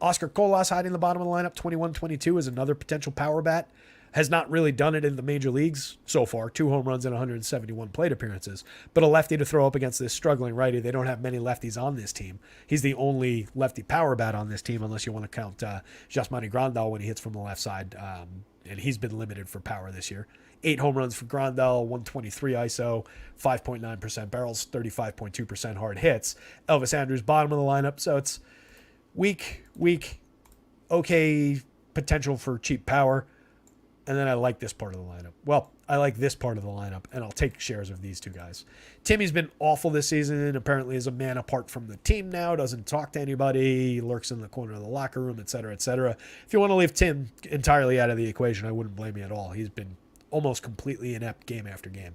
Oscar Colas hiding the bottom of the lineup, 21-22 is another potential power bat. Has not really done it in the major leagues so far. 2 home runs and 171 plate appearances. But a lefty to throw up against this struggling righty. They don't have many lefties on this team. He's the only lefty power bat on this team, unless you want to count Yasmani Grandal when he hits from the left side. And he's been limited for power this year. 8 home runs for Grandal, 123 ISO, 5.9% barrels, 35.2% hard hits. Elvis Andrus, bottom of the lineup. So it's weak, okay potential for cheap power. And then I like this part of the lineup. Well, I like this part of the lineup, and I'll take shares of these two guys. Timmy's been awful this season. Apparently is a man apart from the team now. Doesn't talk to anybody. Lurks in the corner of the locker room, et cetera, et cetera. If you want to leave Tim entirely out of the equation, I wouldn't blame you at all. He's been almost completely inept game after game.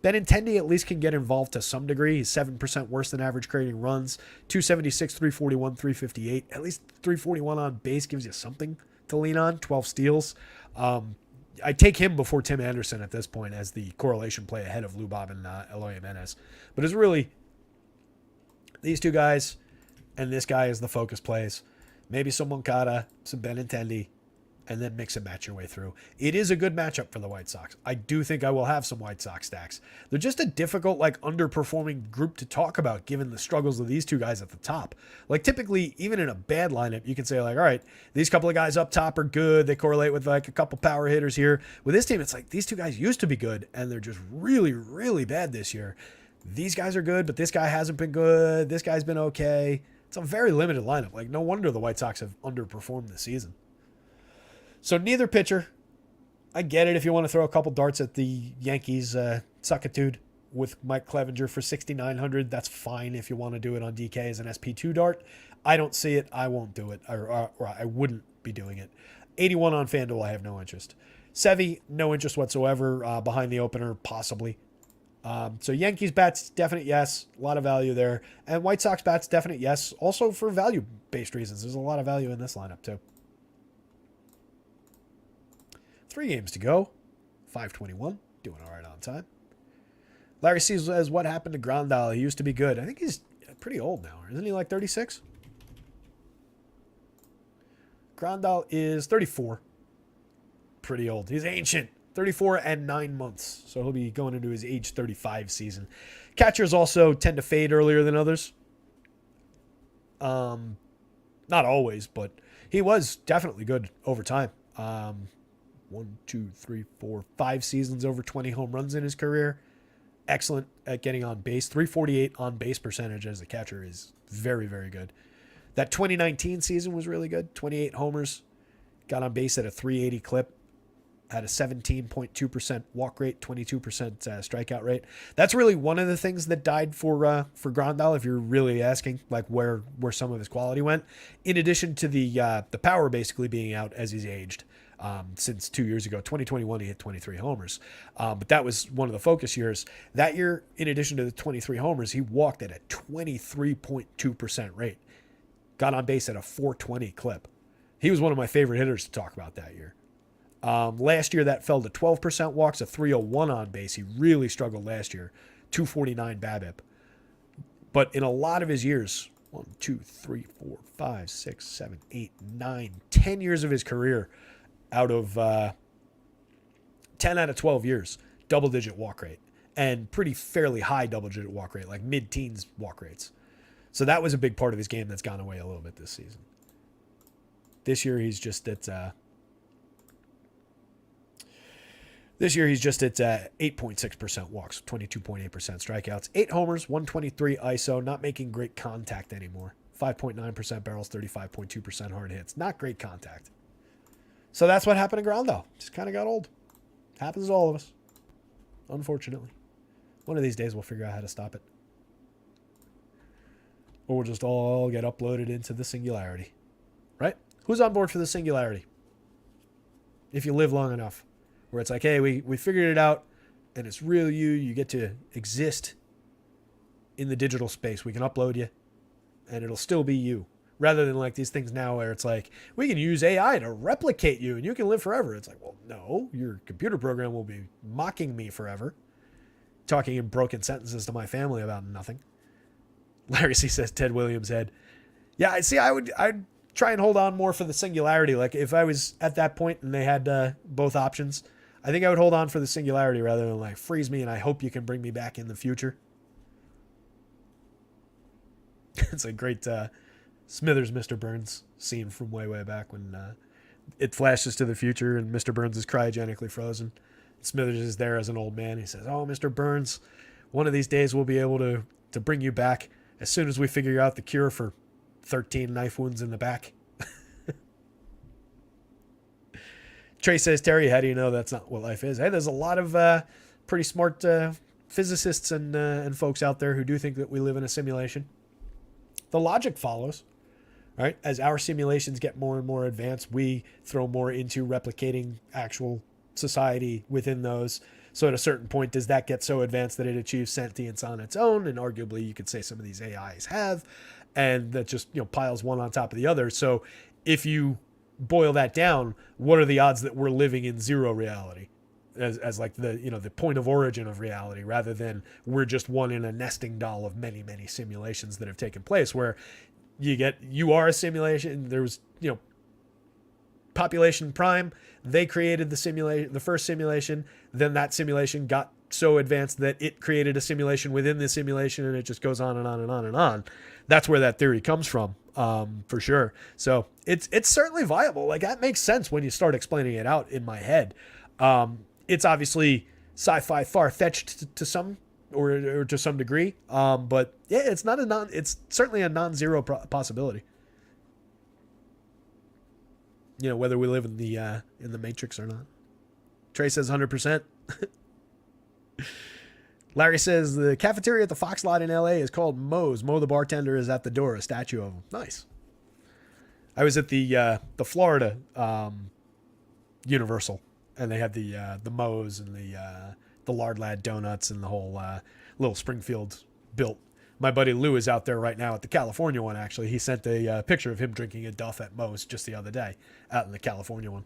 Benintendi at least can get involved to some degree. He's 7% worse than average creating runs. 276, 341, 358. At least 341 on base gives you something to lean on. 12 steals. I take him before Tim Anderson at this point as the correlation play ahead of Lou Bob and Eloy Jimenez. But it's really these two guys and this guy is the focus plays. Maybe some Moncada, some Benintendi, and then mix and match your way through. It is a good matchup for the White Sox. I do think I will have some White Sox stacks. They're just a difficult, underperforming group to talk about given the struggles of these two guys at the top. Typically, even in a bad lineup, you can say, all right, these couple of guys up top are good. They correlate with, a couple power hitters here. With this team, it's these two guys used to be good, and they're just really, really bad this year. These guys are good, but this guy hasn't been good. This guy's been okay. It's a very limited lineup. No wonder the White Sox have underperformed this season. So neither pitcher. I get it if you want to throw a couple darts at the Yankees suckitude with Mike Clevenger for 6,900. That's fine if you want to do it on DK as an SP2 dart. I don't see it. I won't do it, or I wouldn't be doing it. 81 on FanDuel. I have no interest. Sevy, no interest whatsoever. Behind the opener, possibly. So Yankees bats, definite yes. A lot of value there. And White Sox bats, definite yes. Also for value-based reasons. There's a lot of value in this lineup too. 3 games to go. 521. Doing all right on time. Larry C says, what happened to Grandal? He used to be good. I think he's pretty old now. Isn't he 36? Grandal is 34. Pretty old. He's ancient. 34 and 9 months. So he'll be going into his age 35 season. Catchers also tend to fade earlier than others. Not always, but he was definitely good over time. 1, 2, 3, 4, 5 seasons over 20 home runs in his career. Excellent at getting on base. 348 on base percentage as a catcher is very, very good. That 2019 season was really good. 28 homers. Got on base at a 380 clip. Had a 17.2% walk rate, 22% strikeout rate. That's really one of the things that died for Grandal, if you're really asking, where some of his quality went. In addition to the power basically being out as he's aged. Since 2 years ago, 2021, he hit 23 homers. But that was one of the focus years. That year, in addition to the 23 homers, he walked at a 23.2% rate. Got on base at a 420 clip. He was one of my favorite hitters to talk about that year. Last year, that fell to 12% walks, a 301 on base. He really struggled last year. 249 BABIP. But in a lot of his years, 1, 2, 3, 4, 5, 6, 7, 8, 9, 10 years of his career, out of 10 out of 12 years, double-digit walk rate, and pretty fairly high double-digit walk rate, mid-teens walk rates. So that was a big part of his game that's gone away a little bit this season. This year he's just at 8.6% walks, 22.8% strikeouts, 8 homers, 123 ISO, not making great contact anymore. 5.9% barrels, 35.2% hard hits. Not great contact. So that's what happened to Grandal. Just kind of got old. Happens to all of us. Unfortunately. One of these days we'll figure out how to stop it. Or we'll just all get uploaded into the singularity. Right? Who's on board for the singularity? If you live long enough. Where it's hey, we figured it out, and it's real you. You get to exist in the digital space. We can upload you, and it'll still be you. Rather than these things now where it's we can use AI to replicate you and you can live forever. It's well, no, your computer program will be mocking me forever. Talking in broken sentences to my family about nothing. Larry C says Ted Williams head. Yeah, I'd try and hold on more for the singularity. If I was at that point and they had both options, I think I would hold on for the singularity rather than freeze me and I hope you can bring me back in the future. It's a great Smithers, Mr. Burns scene from way, way back when it flashes to the future and Mr. Burns is cryogenically frozen. Smithers is there as an old man. He says, oh, Mr. Burns, one of these days we'll be able to bring you back as soon as we figure out the cure for 13 knife wounds in the back. Trey says, Terry, how do you know that's not what life is? Hey, there's a lot of pretty smart physicists and folks out there who do think that we live in a simulation. The logic follows. Right? As our simulations get more and more advanced, we throw more into replicating actual society within those. So at a certain point, does that get so advanced that it achieves sentience on its own? And arguably, you could say some of these AIs have, and that just piles one on top of the other. So if you boil that down, what are the odds that we're living in zero reality? As like the point of origin of reality, rather than we're just one in a nesting doll of many simulations that have taken place, where you are a simulation. There was Population Prime, they created the first simulation, then that simulation got so advanced that it created a simulation within the simulation, and it just goes on and on and on and on. That's where that theory comes from, for sure. So it's certainly viable. Like, that makes sense when you start explaining it out in my head. It's obviously sci-fi far-fetched to some or to some degree, but yeah, it's certainly a non-zero possibility. Whether we live in the Matrix or not. Trey says 100%. Larry says the cafeteria at the Fox lot in LA is called Moe's. Mo the bartender is at the door, a statue of him. Nice. I was at the Florida Universal, and they had the Moe's and the Lard Lad donuts and the whole little Springfield built. My buddy Lou is out there right now at the California one, actually. He sent a picture of him drinking a Duff at Moe's just the other day out in the California one.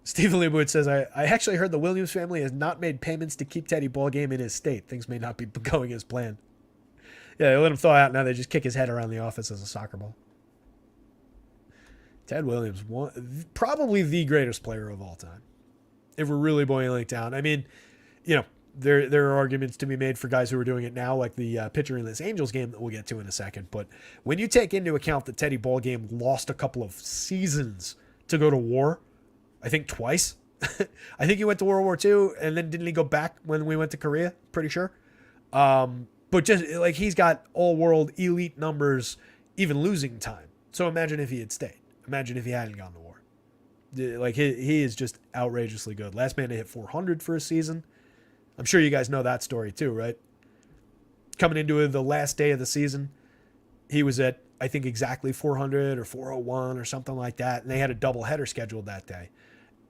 Stephen Leibowitz says, I actually heard the Williams family has not made payments to keep Teddy Ballgame in his state. Things may not be going as planned. Yeah, they let him thaw out. Now they just kick his head around the office as a soccer ball. Ted Williams, probably the greatest player of all time. If we're really boiling it down. I mean, there are arguments to be made for guys who are doing it now, like the pitcher in this Angels game that we'll get to in a second. But when you take into account that Teddy Ballgame lost a couple of seasons to go to war, I think twice. I think he went to World War II, and then didn't he go back when we went to Korea? Pretty sure. But just like, he's got all-world elite numbers, even losing time. So imagine if he had stayed. Imagine if he hadn't gone to war. Like, he is just outrageously good. Last man to hit 400 for a season. I'm sure you guys know that story too, right? Coming into the last day of the season, he was at, I think, exactly 400 or 401 or something like that, and they had a doubleheader scheduled that day.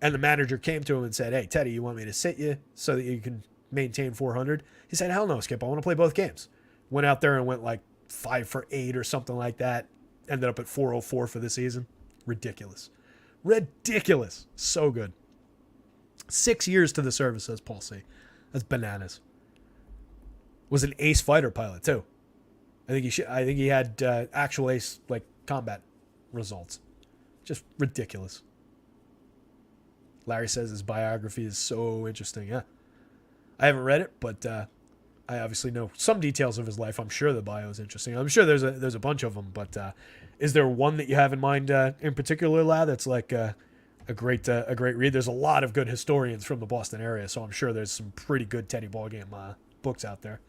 And the manager came to him and said, "Hey, Teddy, you want me to sit you so that you can maintain 400?" He said, "Hell no, Skip. I want to play both games." Went out there and went like 5 for 8 or something like that. Ended up at 404 for the season. Ridiculous. So good. 6 years to the service, says Paul C. That's bananas. Was an ace fighter pilot too. I think he had actual ace combat results. Just ridiculous. Larry says his biography is so interesting. Yeah, I haven't read it, but I obviously know some details of his life. I'm sure the bio is interesting. I'm sure there's a bunch of them, but is there one that you have in mind in particular, lad? That's like a great read. There's a lot of good historians from the Boston area, so I'm sure there's some pretty good Teddy Ballgame books out there.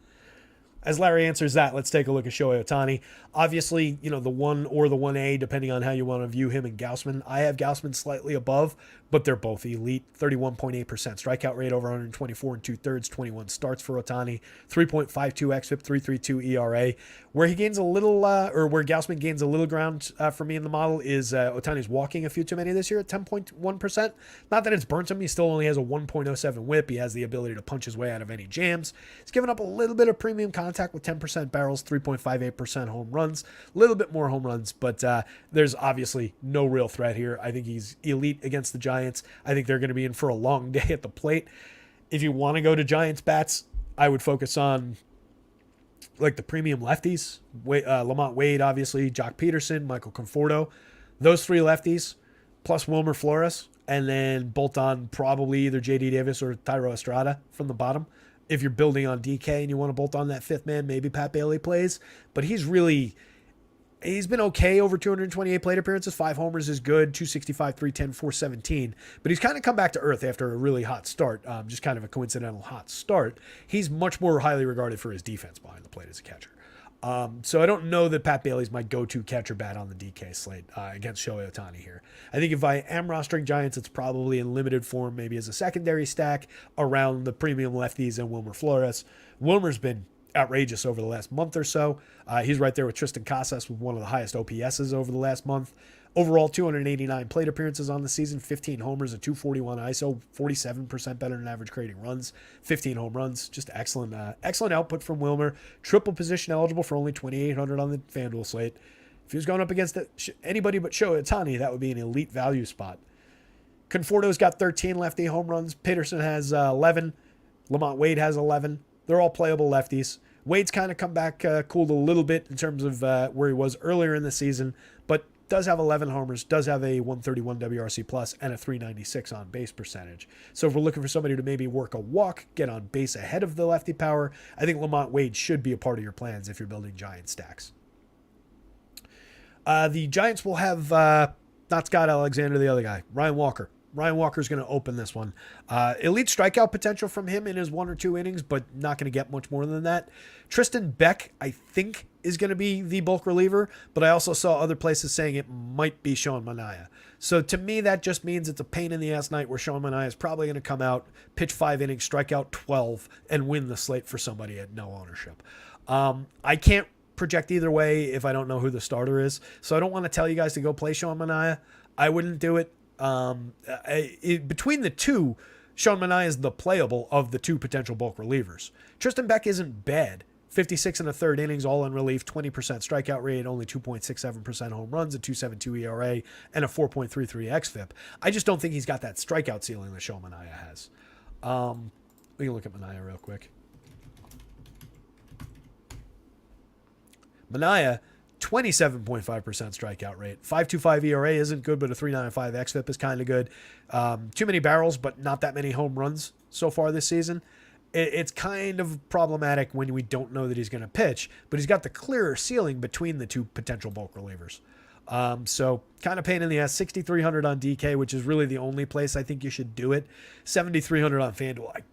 As Larry answers that, let's take a look at Shohei Ohtani. Obviously, the 1 or the 1A, depending on how you want to view him and Gausman. I have Gausman slightly above, but they're both elite. 31.8% strikeout rate, over 124 and 2/3, 21 starts for Ohtani. 3.52 xFIP, 3.32 ERA. Where he gains a little, or where Gausman gains a little ground for me in the model is Ohtani's walking a few too many this year at 10.1%. Not that it's burnt him. He still only has a 1.07 whip. He has the ability to punch his way out of any jams. He's given up a little bit of premium contact with 10% barrels, 3.58% home runs, a little bit more home runs, but there's obviously no real threat here. I think he's elite against the Giants. I think they're going to be in for a long day at the plate. If you want to go to Giants bats, I would focus on like the premium lefties, Lamont Wade, obviously, Jock Peterson, Michael Conforto, those 3 lefties, plus Wilmer Flores, and then bolt on probably either J.D. Davis or Thairo Estrada from the bottom. If you're building on DK and you want to bolt on that 5th man, maybe Pat Bailey plays. But he's been okay over 228 plate appearances. 5 homers is good. 265, 310, 417. But he's kind of come back to earth after a really hot start. Just kind of a coincidental hot start. He's much more highly regarded for his defense behind the plate as a catcher. So I don't know that Pat Bailey's my go-to catcher bat on the DK slate against Shohei Ohtani here. I think if I am rostering Giants, it's probably in limited form, maybe as a secondary stack around the premium lefties and Wilmer Flores. Wilmer's been outrageous over the last month or so. He's right there with Tristan Casas with one of the highest OPSs over the last month. Overall, 289 plate appearances on the season, 15 homers, a 241 ISO, 47% better than average creating runs, 15 home runs. Just excellent output from Wilmer. Triple position eligible for only 2,800 on the FanDuel slate. If he was going up against anybody but Shohei Ohtani, that would be an elite value spot. Conforto's got 13 lefty home runs. Peterson has 11. Lamont Wade has 11. They're all playable lefties. Wade's kind of come back, cooled a little bit in terms of where he was earlier in the season, but does have 11 homers, does have a 131 WRC plus and a 396 on base percentage. So if we're looking for somebody to maybe work a walk, get on base ahead of the lefty power, I think Lamont Wade should be a part of your plans if you're building Giant stacks. The Giants will have not Scott Alexander, the other guy, Ryan Walker. Ryan Walker's going to open this one. Elite strikeout potential from him in his 1 or 2 innings, but not going to get much more than that. Tristan Beck, I think, is going to be the bulk reliever, but I also saw other places saying it might be Sean Manaea. So to me, that just means it's a pain in the ass night where Sean Manaea is probably going to come out, pitch 5 innings, strike out 12, and win the slate for somebody at no ownership. I can't project either way if I don't know who the starter is, so I don't want to tell you guys to go play Sean Manaea. I wouldn't do it. Between the two, Sean Manaea is the playable of the 2 potential bulk relievers. Tristan Beck isn't bad. 56 and a third innings, all in relief, 20% strikeout rate, only 2.67% home runs, a 2.72 ERA, and a 4.33 xFIP. I just don't think he's got that strikeout ceiling that Sean Manaea has. We can look at Manaea real quick. Manaea, 27.5% strikeout rate. 5.25 ERA isn't good, but a 3.95 xFIP is kind of good. Too many barrels, but not that many home runs so far this season. It's kind of problematic when we don't know that he's going to pitch, but he's got the clearer ceiling between the 2 potential bulk relievers. So kind of pain in the ass. 6,300 on DK, which is really the only place I think you should do it. 7,300 on FanDuel. I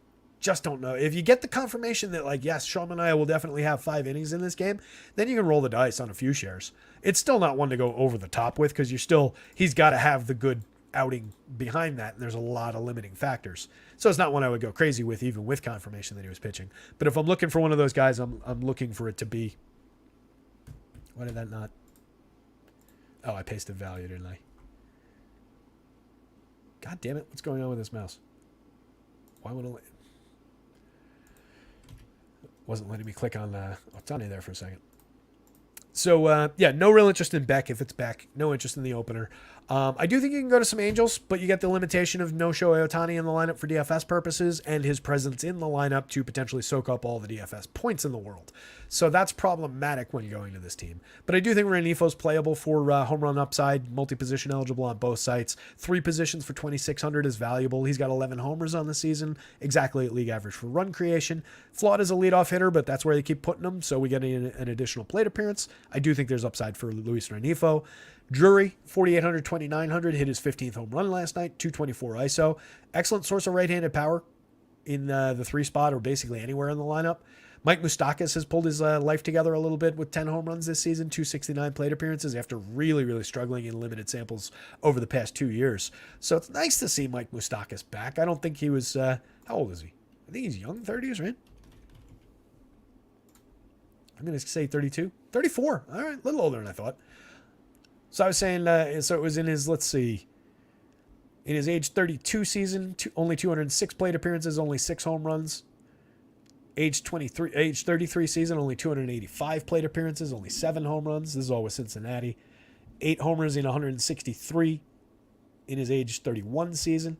just don't know. If you get the confirmation that, like, yes, Sean Manaea will definitely have 5 innings in this game, then you can roll the dice on a few shares. It's still not one to go over the top with because he's got to have the good outing behind that, and there's a lot of limiting factors. So it's not one I would go crazy with, even with confirmation that he was pitching. But if I'm looking for one of those guys, I'm looking for it to be... Why did that not... Oh, I pasted value, didn't I? God damn it, what's going on with this mouse? Why would it... Wasn't letting me click on Ohtani there for a second. So, yeah, no real interest in Beck if it's Beck. No interest in the opener. I do think you can go to some Angels, but you get the limitation of no Shohei Ohtani in the lineup for DFS purposes and his presence in the lineup to potentially soak up all the DFS points in the world. So that's problematic when going to this team. But I do think Renifo's playable for home run upside, multi-position eligible on both sites. 3 positions for 2,600 is valuable. He's got 11 homers on the season, exactly at league average for run creation. Flawed as a leadoff hitter, but that's where they keep putting him, so we get an additional plate appearance. I do think there's upside for Luis Renifo. Drury, 4,800, 2,900, hit his 15th home run last night, 224 ISO. Excellent source of right-handed power in the 3 spot or basically anywhere in the lineup. Mike Moustakas has pulled his life together a little bit with 10 home runs this season, 269 plate appearances after really, really struggling in limited samples over the past 2 years. So it's nice to see Mike Moustakas back. I don't think he was, how old is he? I think he's young, 30s, right? I'm going to say 32. 34. All right, a little older than I thought. So I was saying, so it was in his, let's see, in his age 32 season, only 206 plate appearances, only 6 home runs. Age 33 season, only 285 plate appearances, only 7 home runs. This is all with Cincinnati. 8 homers in 163 in his age 31 season.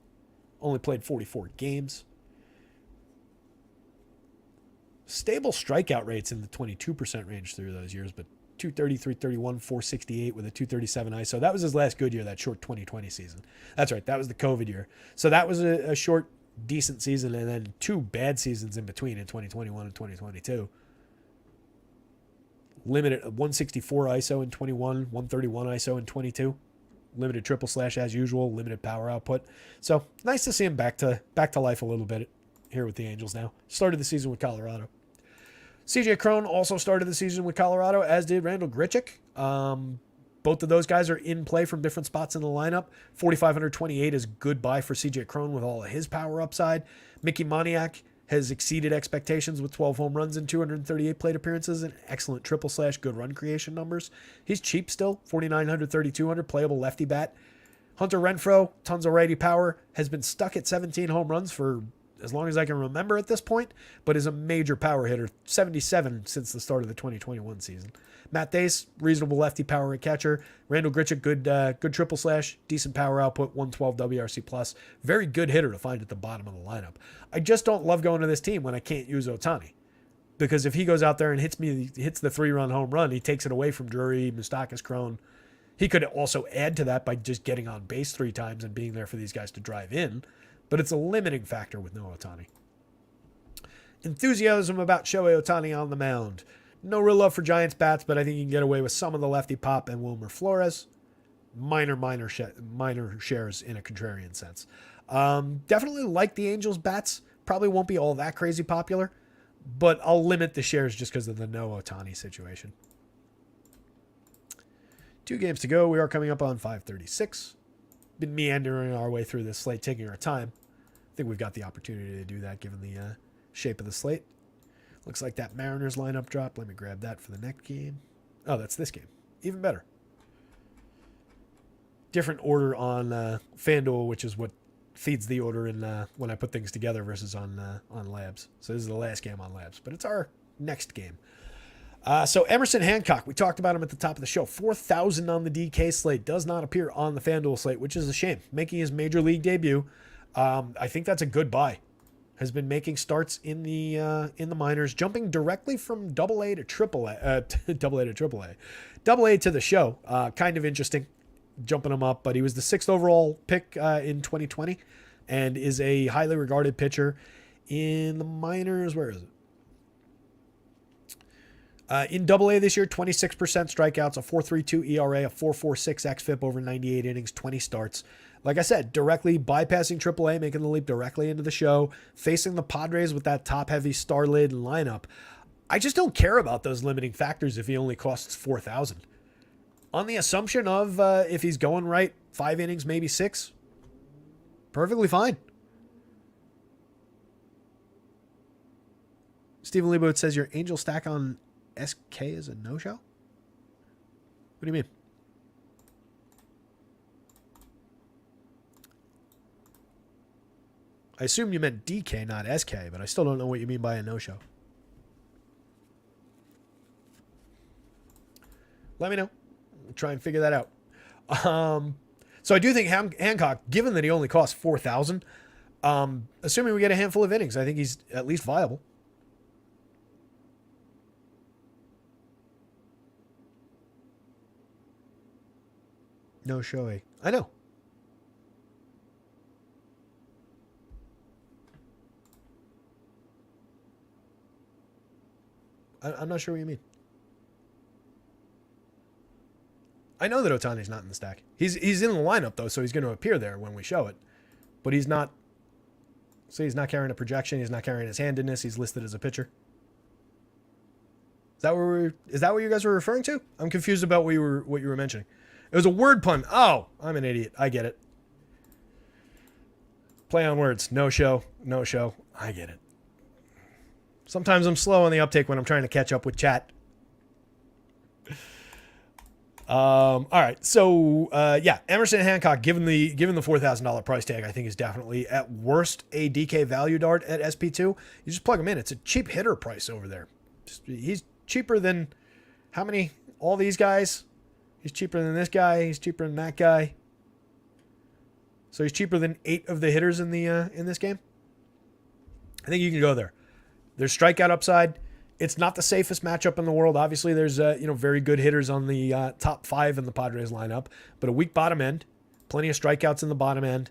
Only played 44 games. Stable strikeout rates in the 22% range through those years, but 230, 331, 468 with a 237 ISO. That was his last good year, that short 2020 season. That's right, that was the COVID year. So that was a short, decent season, and then 2 bad seasons in between in 2021 and 2022. Limited 164 ISO in 21, 131 ISO in 22. Limited triple slash as usual, limited power output. So nice to see him back to life a little bit here with the Angels now. Started the season with Colorado. CJ Cron also started the season with Colorado, as did Randall Grichuk. Both of those guys are in play from different spots in the lineup. 4,528 is good buy for CJ Cron with all of his power upside. Mickey Moniak, has exceeded expectations with 12 home runs and 238 plate appearances and excellent triple slash good run creation numbers. He's cheap still, 4,900, 3,200, playable lefty bat. Hunter Renfroe, tons of righty power, has been stuck at 17 home runs for as long as I can remember at this point, but is a major power hitter, 77 since the start of the 2021 season. Matt Dace, reasonable lefty power at catcher. Randall Grichuk, good triple slash, decent power output, 112 WRC plus. Very good hitter to find at the bottom of the lineup. I just don't love going to this team when I can't use Ohtani, because if he goes out there and hits the 3-run home run, he takes it away from Drury, Moustakas, Cron. He could also add to that by just getting on base 3 times and being there for these guys to drive in, but it's a limiting factor with no Ohtani. Enthusiasm about Shohei Ohtani on the mound. No real love for Giants bats, but I think you can get away with some of the lefty pop and Wilmer Flores. Minor shares in a contrarian sense. Definitely like the Angels bats. Probably won't be all that crazy popular, but I'll limit the shares just because of the no Ohtani situation. 2 games to go. We are coming up on 5:36. Been meandering our way through this slate, taking our time. I think we've got the opportunity to do that given the shape of the slate. Looks like that Mariners lineup drop. Let me grab that for the next game. Oh, that's this game. Even better. Different order on FanDuel, which is what feeds the order in when I put things together versus on Labs. So this is the last game on Labs, but it's our next game. So Emerson Hancock, we talked about him at the top of the show. 4,000 on the DK slate. Does not appear on the FanDuel slate, which is a shame. Making his major league debut. I think that's a good buy. Has been making starts in the minors, jumping directly from AA to AAA, AA to the show. Kind of interesting, jumping him up. But he was the 6th overall pick in 2020, and is a highly regarded pitcher in the minors. Where is it? In AA this year, 26% strikeouts, a 4.32 ERA, a 4.46 xFIP over 98 innings, 20 starts. Like I said, directly bypassing AAA, making the leap directly into the show, facing the Padres with that top-heavy star-laden lineup. I just don't care about those limiting factors if he only costs 4,000. On the assumption of if he's going right, 5 innings, maybe 6, perfectly fine. Stephen Leboot says your Angel stack on SK is a no-show? What do you mean? I assume you meant DK, not SK, but I still don't know what you mean by a no-show. Let me know. We'll try and figure that out. So I do think Hancock, given that he only costs 4,000, assuming we get a handful of innings, I think he's at least viable. No Shohei. I know. I'm not sure what you mean. I know that Ohtani's not in the stack. He's in the lineup, though, so he's going to appear there when we show it. But he's not. So he's not carrying a projection. He's not carrying his handedness. He's listed as a pitcher. Is that what you guys were referring to? I'm confused about what you were mentioning. It was a word pun. Oh, I'm an idiot. I get it. Play on words. No show. No show. I get it. Sometimes I'm slow on the uptake when I'm trying to catch up with chat. All right. So, yeah, Emerson Hancock, given the $4,000 price tag, I think is definitely at worst a DK value dart at SP2. You just plug him in. It's a cheap hitter price over there. He's cheaper than how many? All these guys. He's cheaper than this guy. He's cheaper than that guy. So he's cheaper than 8 of the hitters in this game. I think you can go there. There's strikeout upside. It's not the safest matchup in the world. Obviously, there's very good hitters on the top 5 in the Padres lineup, but a weak bottom end, plenty of strikeouts in the bottom end,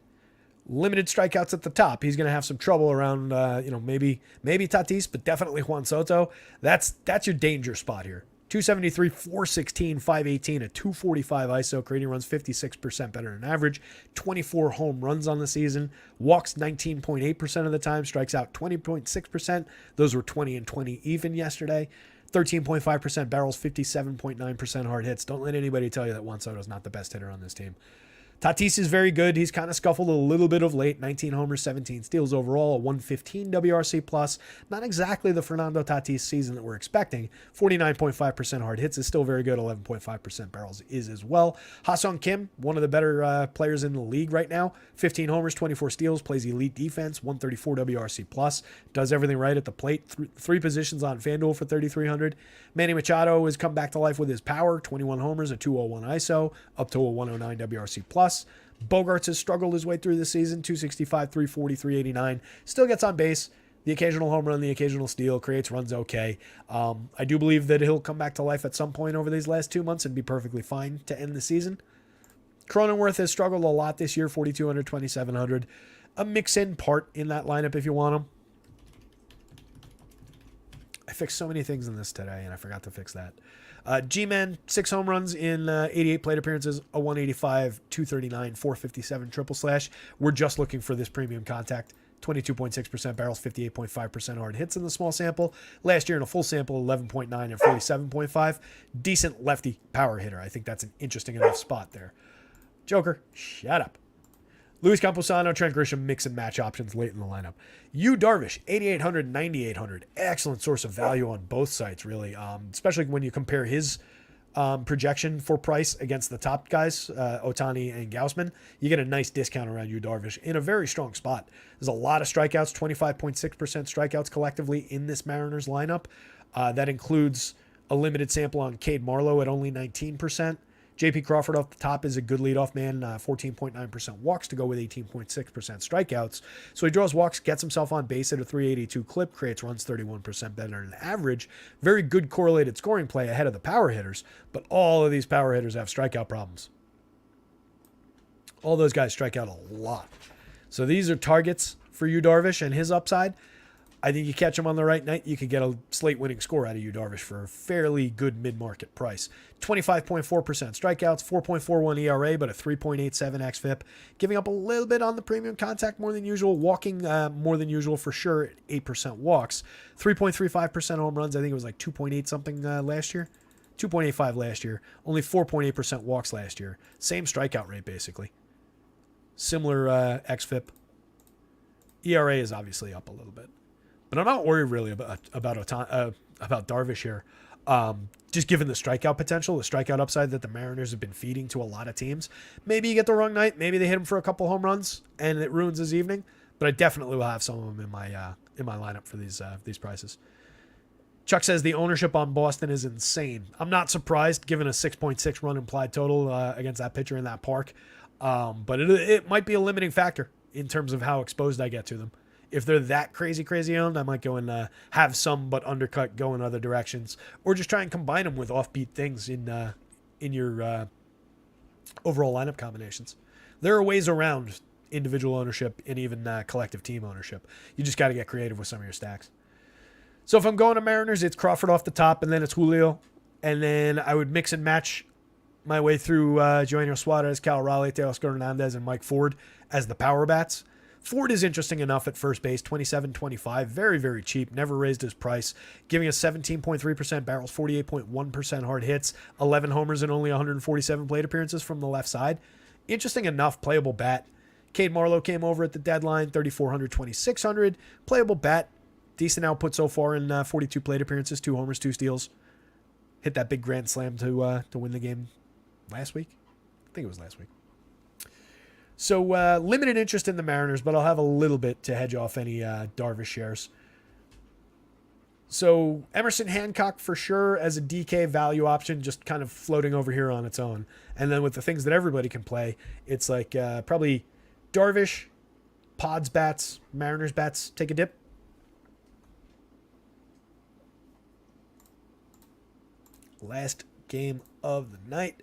limited strikeouts at the top. He's going to have some trouble around, maybe Tatis, but definitely Juan Soto. That's your danger spot here. 273, 416, 518, a 245 ISO. Creating runs 56% better than average. 24 home runs on the season. Walks 19.8% of the time. Strikes out 20.6%. Those were 20 and 20 even yesterday. 13.5% barrels, 57.9% hard hits. Don't let anybody tell you that Juan Soto is not the best hitter on this team. Tatis is very good. He's kind of scuffled a little bit of late. 19 homers, 17 steals overall, a 115 WRC plus. Not exactly the Fernando Tatis season that we're expecting. 49.5% hard hits is still very good. 11.5% barrels is as well. Ha-Seong Kim, one of the better players in the league right now. 15 homers, 24 steals, plays elite defense, 134 WRC plus. Does everything right at the plate. Three positions on FanDuel for 3,300. Manny Machado has come back to life with his power. 21 homers, a 201 ISO, up to a 109 WRC plus. Bogarts has struggled his way through the season, 265, 340, 389. Still gets on base. The occasional home run, the occasional steal, creates runs okay. I do believe that he'll come back to life at some point over these last 2 months and be perfectly fine to end the season. Cronenworth has struggled a lot this year, 4,200, 2,700. A mix-in part in that lineup if you want him. I fixed so many things in this today, and I forgot to fix that. G-Man, 6 home runs in 88 plate appearances, a 185, 239, 457 triple slash. We're just looking for this premium contact. 22.6% barrels, 58.5% hard hits in the small sample. Last year in a full sample, 11.9 and 47.5. Decent lefty power hitter. I think that's an interesting enough spot there. Joker, shut up. Luis Camposano, Trent Grisham, mix and match options late in the lineup. Yu Darvish, 8,800, 9,800. Excellent source of value on both sites, really, especially when you compare his projection for price against the top guys, Otani and Gausman. You get a nice discount around Yu Darvish in a very strong spot. There's a lot of strikeouts, 25.6% strikeouts collectively in this Mariners lineup. That includes a limited sample on Cade Marlowe at only 19%. J.P. Crawford off the top is a good leadoff man, 14.9% walks to go with 18.6% strikeouts. So he draws walks, gets himself on base at a 382 clip, creates runs 31% better than average. Very good correlated scoring play ahead of the power hitters, but all of these power hitters have strikeout problems. All those guys strike out a lot. So these are targets for Yu Darvish and his upside. I think you catch him on the right night, you could get a slate winning score out of Yu Darvish for a fairly good mid-market price. 25.4% strikeouts, 4.41 ERA, but a 3.87 xFIP. Giving up a little bit on the premium contact more than usual. Walking more than usual for sure, 8% walks. 3.35% home runs. I think it was like 2.8 something last year. 2.85 last year. Only 4.8% walks last year. Same strikeout rate, basically. Similar xFIP. ERA is obviously up a little bit. But I'm not worried really about Darvish here. Just given the strikeout potential, the strikeout upside that the Mariners have been feeding to a lot of teams. Maybe you get the wrong night. Maybe they hit him for a couple home runs and it ruins his evening. But I definitely will have some of them in my lineup for these prices. Chuck says the ownership on Boston is insane. I'm not surprised given a 6.6 run implied total against that pitcher in that park. But it might be a limiting factor in terms of how exposed I get to them. If they're that crazy owned, I might go and have some but undercut go in other directions, or just try and combine them with offbeat things in your overall lineup combinations. There are ways around individual ownership and even collective team ownership. You just got to get creative with some of your stacks. So if I'm going to Mariners, it's Crawford off the top, and then it's Julio, and then I would mix and match my way through Eugenio Suarez, Cal Raleigh, Teoscar Hernandez, and Mike Ford as the power bats. Ford is interesting enough at first base, 27.25, very, very cheap, never raised his price, giving us 17.3% barrels, 48.1% hard hits, 11 homers and only 147 plate appearances from the left side. Interesting enough, playable bat. Cade Marlowe came over at the deadline, 3,400, 2,600. Playable bat, decent output so far in 42 plate appearances, 2 homers, 2 steals. Hit that big grand slam to win the game last week. I think it was last week. So limited interest in the Mariners, but I'll have a little bit to hedge off any Darvish shares. So Emerson Hancock for sure as a DK value option, just kind of floating over here on its own. And then with the things that everybody can play, it's like probably Darvish, Pods bats, Mariners bats, take a dip. Last game of the night.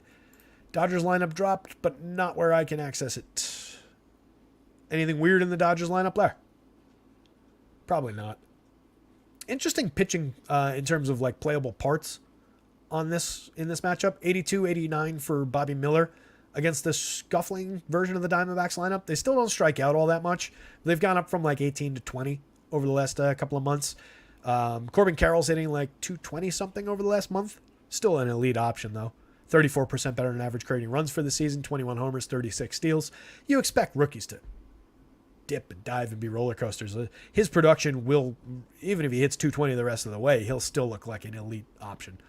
Dodgers lineup dropped, but not where I can access it. Anything weird in the Dodgers lineup there? Probably not. Interesting pitching in terms of like playable parts on this in this matchup. 82, 89 for Bobby Miller against the scuffling version of the Diamondbacks lineup. They still don't strike out all that much. They've gone up from like 18 to 20 over the last couple of months. Corbin Carroll's hitting like 220 something over the last month. Still an elite option though. 34% better than average creating runs for the season, 21 homers, 36 steals. You expect rookies to dip and dive and be roller coasters. His production will, even if he hits 220 the rest of the way, he'll still look like an elite option.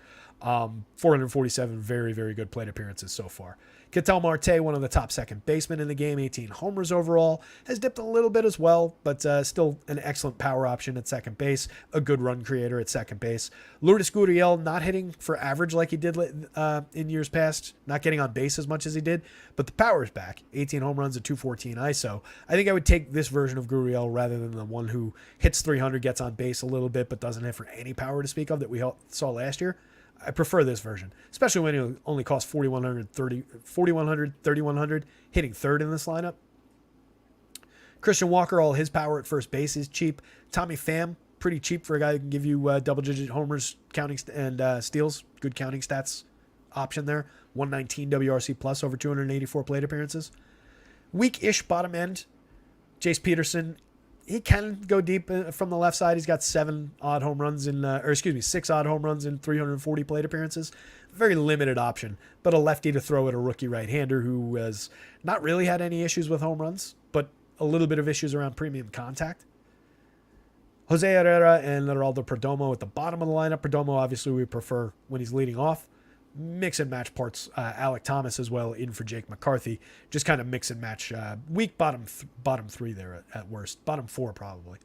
447 very, very good plate appearances so far. Ketel Marte, one of the top second basemen in the game, 18 homers overall, has dipped a little bit as well, but still an excellent power option at second base, a good run creator at second base. Lourdes Gurriel not hitting for average like he did in years past, not getting on base as much as he did, but the power is back, 18 home runs at 214 ISO. I think I would take this version of Gurriel rather than the one who hits 300, gets on base a little bit, but doesn't hit for any power to speak of that we saw last year. I prefer this version, especially when it only costs 4,100, 3,100, hitting third in this lineup. Christian Walker, all his power at first base is cheap. Tommy Pham, pretty cheap for a guy who can give you double-digit homers, counting and steals. Good counting stats option there. 119 WRC plus over 284 plate appearances. Weak-ish bottom end. Jace Peterson. He can go deep from the left side. He's got 6 odd home runs in 340 plate appearances. Very limited option, but a lefty to throw at a rookie right-hander who has not really had any issues with home runs, but a little bit of issues around premium contact. Jose Herrera and Geraldo Perdomo at the bottom of the lineup. Perdomo, obviously, we prefer when he's leading off. Mix and match parts. Alec Thomas as well in for Jake McCarthy. Just kind of mix and match. Weak bottom 3 there at worst. Bottom 4 probably.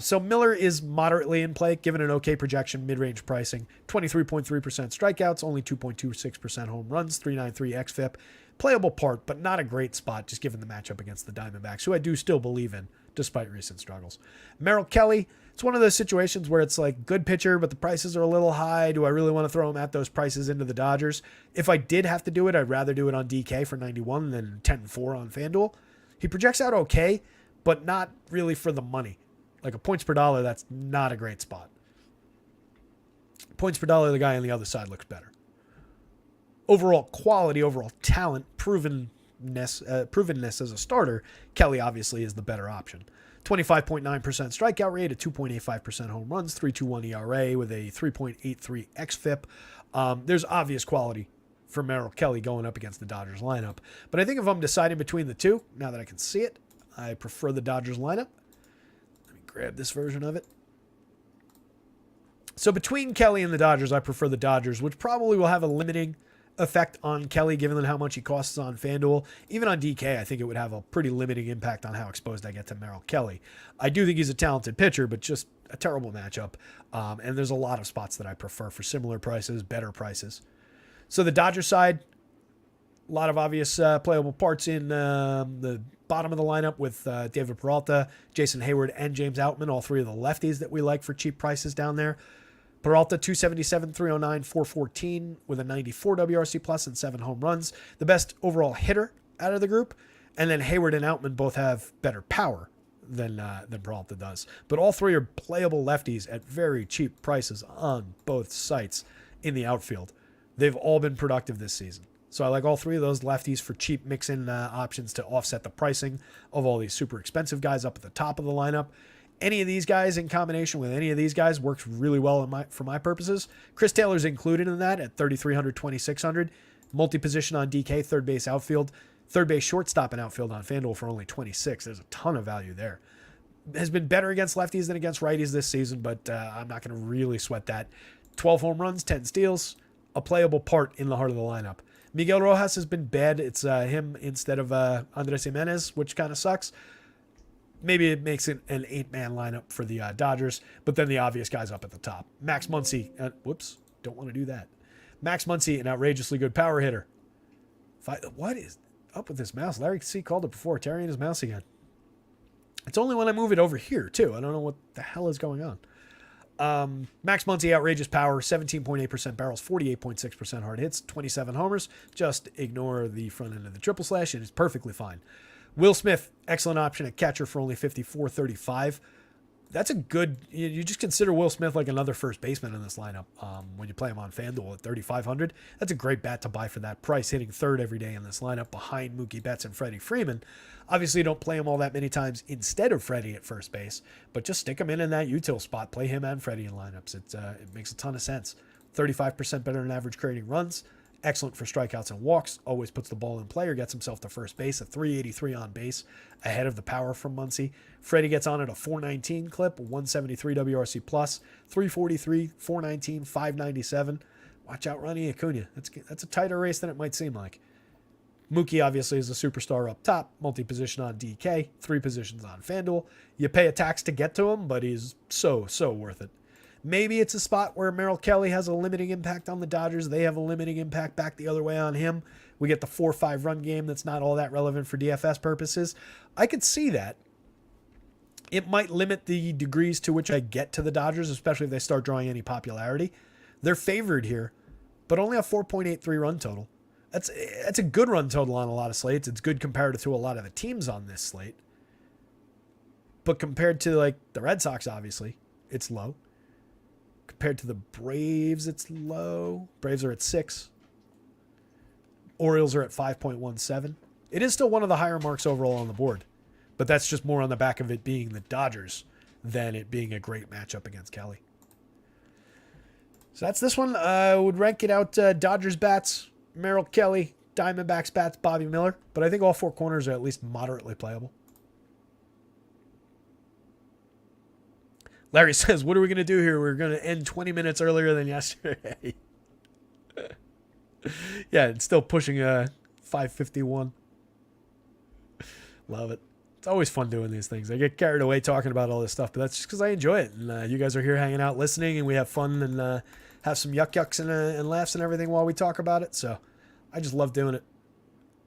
So Miller is moderately in play, given an okay projection, mid-range pricing. 23.3% strikeouts, only 2.26% home runs, 393 xFIP. Playable part, but not a great spot, just given the matchup against the Diamondbacks, who I do still believe in, despite recent struggles. Merrill Kelly, it's one of those situations where it's like good pitcher, but the prices are a little high. Do I really want to throw him at those prices into the Dodgers? If I did have to do it, I'd rather do it on DK for 91 than 10-4 on FanDuel. He projects out okay, but not really for the money. Like a points per dollar, that's not a great spot. Points per dollar, the guy on the other side looks better. Overall quality, overall talent, provenness as a starter, Kelly obviously is the better option. 25.9% strikeout rate, a 2.85% home runs, 3.21 ERA with a 3.83 xFIP. There's obvious quality for Merrill Kelly going up against the Dodgers lineup. But I think if I'm deciding between the two, now that I can see it, I prefer the Dodgers lineup. Let me grab this version of it. So between Kelly and the Dodgers, I prefer the Dodgers, which probably will have a limiting effect on Kelly, given how much he costs on FanDuel. Even on DK, I think it would have a pretty limiting impact on how exposed I get to Merrill Kelly. I do think he's a talented pitcher, but just a terrible matchup. And there's a lot of spots that I prefer for similar prices, better prices. So the Dodgers side, a lot of obvious playable parts in the bottom of the lineup with David Peralta, Jason Hayward, and James Outman, all three of the lefties that we like for cheap prices down there. Peralta, 277, 309, 414 with a 94 WRC plus and 7 home runs. The best overall hitter out of the group. And then Hayward and Outman both have better power than Peralta does. But all three are playable lefties at very cheap prices on both sites in the outfield. They've all been productive this season. So I like all three of those lefties for cheap mix-in options to offset the pricing of all these super expensive guys up at the top of the lineup. Any of these guys in combination with any of these guys works really well for my purposes. Chris Taylor's included in that at 3,300, 2,600. Multi-position on DK, third base outfield. Third base shortstop and outfield on FanDuel for only 26. There's a ton of value there. Has been better against lefties than against righties this season, but I'm not going to really sweat that. 12 home runs, 10 steals, a playable part in the heart of the lineup. Miguel Rojas has been bad. It's him instead of Andres Jimenez, which kind of sucks. Maybe it makes it an 8-man lineup for the Dodgers, but then the obvious guys up at the top. Max Muncy. Don't want to do that. Max Muncy, an outrageously good power hitter. What is up with this mouse? Larry C. called it before. Tearing his mouse again. It's only when I move it over here, too. I don't know what the hell is going on. Max Muncy, outrageous power, 17.8% barrels, 48.6% hard hits, 27 homers. Just ignore the front end of the triple slash, and it's perfectly fine. Will Smith, excellent option at catcher for only 54.35. That's a good, you just consider Will Smith like another first baseman in this lineup when you play him on FanDuel at 3,500. That's a great bat to buy for that price, hitting third every day in this lineup behind Mookie Betts and Freddie Freeman. Obviously, you don't play him all that many times instead of Freddie at first base, but just stick him in that util spot. Play him and Freddie in lineups. It makes a ton of sense. 35% better than average creating runs Excellent for strikeouts and walks. Always puts the ball in play or gets himself to first base. A 383 on base, ahead of the power from Muncy. Freddie gets on at a 419 clip, 173 WRC plus, 343, 419, 597. Watch out, Ronnie Acuna. That's a tighter race than it might seem like. Mookie obviously is a superstar up top, multi-position on DK, 3 positions on FanDuel. You pay a tax to get to him, but he's so worth it. Maybe it's a spot where Merrill Kelly has a limiting impact on the Dodgers. They have a limiting impact back the other way on him. We get the 4-5 run game that's not all that relevant for DFS purposes. I could see that. It might limit the degrees to which I get to the Dodgers, especially if they start drawing any popularity. They're favored here, but only a 4.83 run total. That's a good run total on a lot of slates. It's good compared to a lot of the teams on this slate. But compared to like the Red Sox, obviously, it's low. Compared to the Braves, it's low. Braves are at 6. Orioles are at 5.17. It is still one of the higher marks overall on the board, but that's just more on the back of it being the Dodgers than it being a great matchup against Kelly. So that's this one. I would rank it out Dodgers bats, Merrill Kelly, Diamondbacks bats, Bobby Miller, but I think all 4 corners are at least moderately playable. Larry says, what are we going to do here? We're going to end 20 minutes earlier than yesterday. Yeah, it's still pushing 5:51. Love it. It's always fun doing these things. I get carried away talking about all this stuff, but that's just because I enjoy it. And you guys are here hanging out, listening, and we have fun and have some yucks and laughs and everything while we talk about it. So I just love doing it.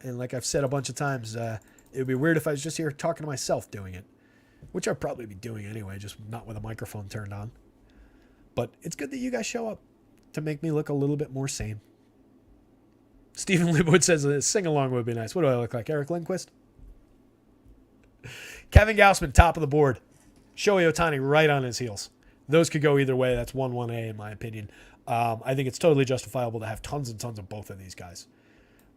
And like I've said a bunch of times, it would be weird if I was just here talking to myself doing it, which I'd probably be doing anyway, just not with a microphone turned on. But it's good that you guys show up to make me look a little bit more sane. Stephen Leibwood says a sing-along would be nice. What do I look like, Eric Lindquist? Kevin Gausman, top of the board. Shohei Ohtani right on his heels. Those could go either way. That's 1-1A in my opinion. I think it's totally justifiable to have tons and tons of both of these guys.